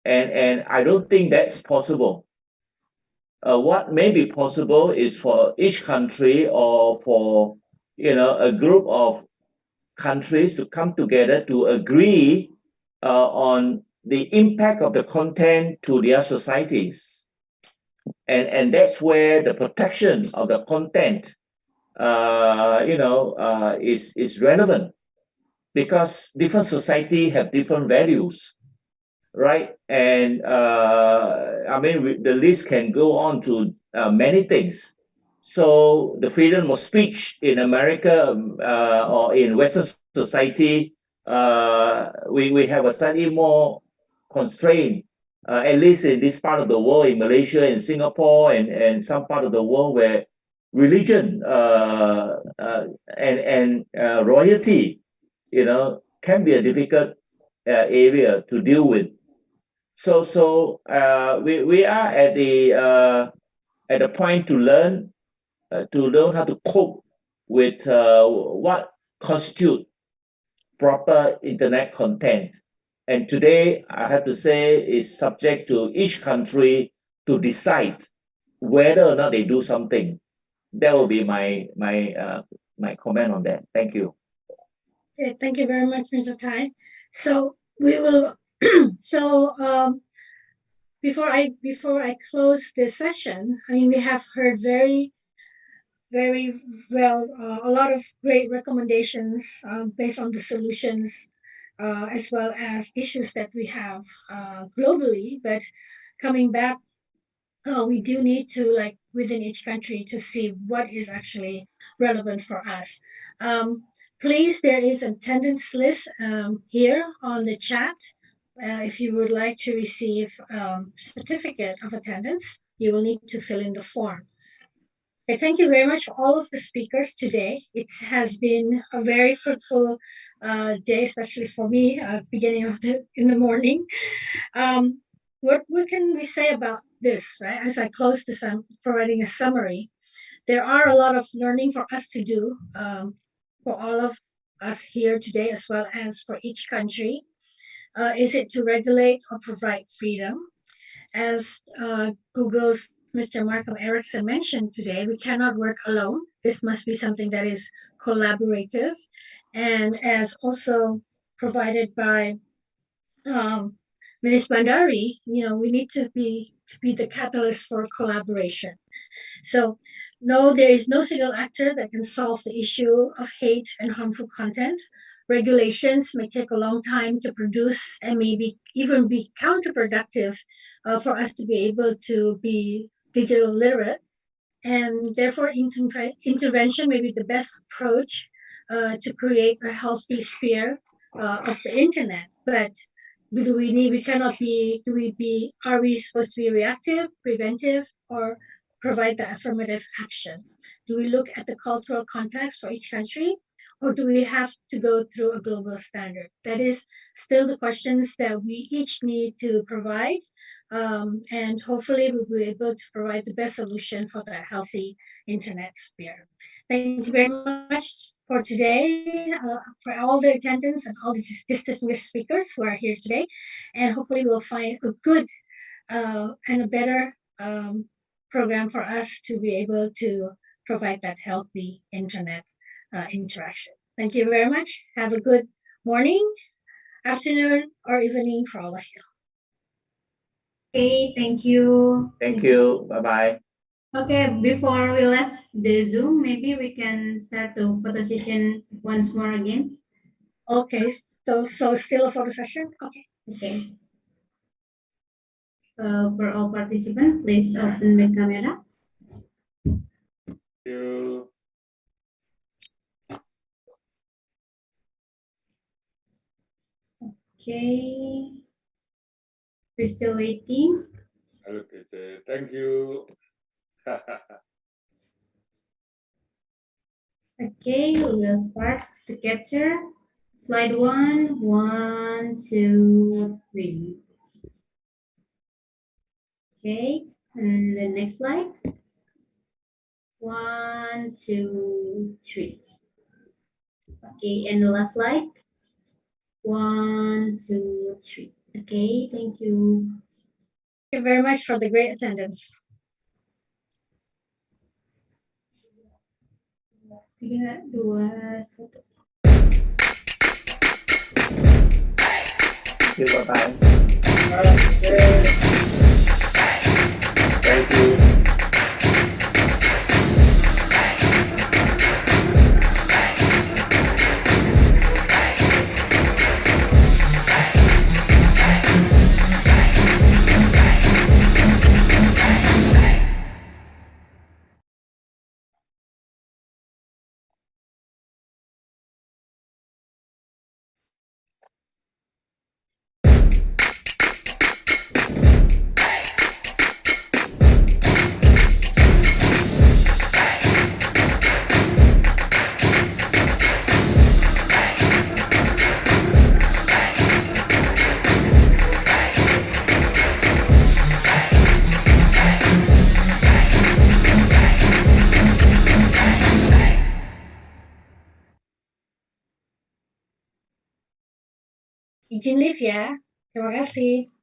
and I don't think that's possible. What may be possible is for each country or for a group of countries to come together to agree on the impact of the content to their societies, and that's where the protection of the content is relevant, because different society have different values, right? And the list can go on to many things. So the freedom of speech in America or in Western society, we have a slightly more constraint, at least in this part of the world, in Malaysia, in Singapore, and some part of the world where religion and royalty, can be a difficult area to deal with. So we are at the point to learn how to cope with what constitute proper internet content. And today, I have to say, is subject to each country to decide whether or not they do something. That will be my comment on that. Thank you.
Okay, thank you very much, Mr. Tai. So we will. Before I close this session, I mean, we have heard very well a lot of great recommendations based on the solutions as well as issues that we have globally. But coming back, we do need to within each country to see what is actually relevant for us. Please, there is an attendance list here on the chat. If you would like to receive certificate of attendance, you will need to fill in the form. Okay, thank you very much for all of the speakers today. It has been a very fruitful day, especially for me, beginning of in the morning. What can we say about this, right? As I close this, I'm providing a summary. There are a lot of learning for us to do, for all of us here today, as well as for each country. Is it to regulate or provide freedom? As Google's Mr. Markham Erickson mentioned today, we cannot work alone. This must be something that is collaborative, and as also provided by Ms. Bandari, we need to be the catalyst for collaboration. So, no, there is no single actor that can solve the issue of hate and harmful content. Regulations may take a long time to produce and maybe even be counterproductive for us to be able to be digital literate. And therefore, intervention may be the best approach to create a healthy sphere of the internet. But are we supposed to be reactive, preventive, or provide the affirmative action? Do we look at the cultural context for each country, or do we have to go through a global standard? That is still the questions that we each need to provide, and hopefully we'll be able to provide the best solution for the healthy internet sphere. Thank you very much for today, for all the attendance and all the distinguished speakers who are here today. And hopefully we'll find a good and a better program for us to be able to provide that healthy internet interaction. Thank you very much. Have a good morning, afternoon, or evening for all of you.
Okay, thank you.
Thank you. Bye-bye.
Okay, before we left the Zoom, maybe we can start the photo session once more again.
Okay, so still a photo session? Okay.
Okay. For all participants, please open the camera.
Thank you.
Okay. We're still waiting.
Okay, thank you.
Okay, we'll start to capture. Slide 1, 1, 2, 3. Okay, and the next slide. 1, 2, 3. Okay, and the last slide. 1, 2, 3. Okay, thank you.
Thank you very much for the great attendance.
3, 2, 1.
Thank you. Bye-bye.
Thank you.
Izin live ya. Terima kasih.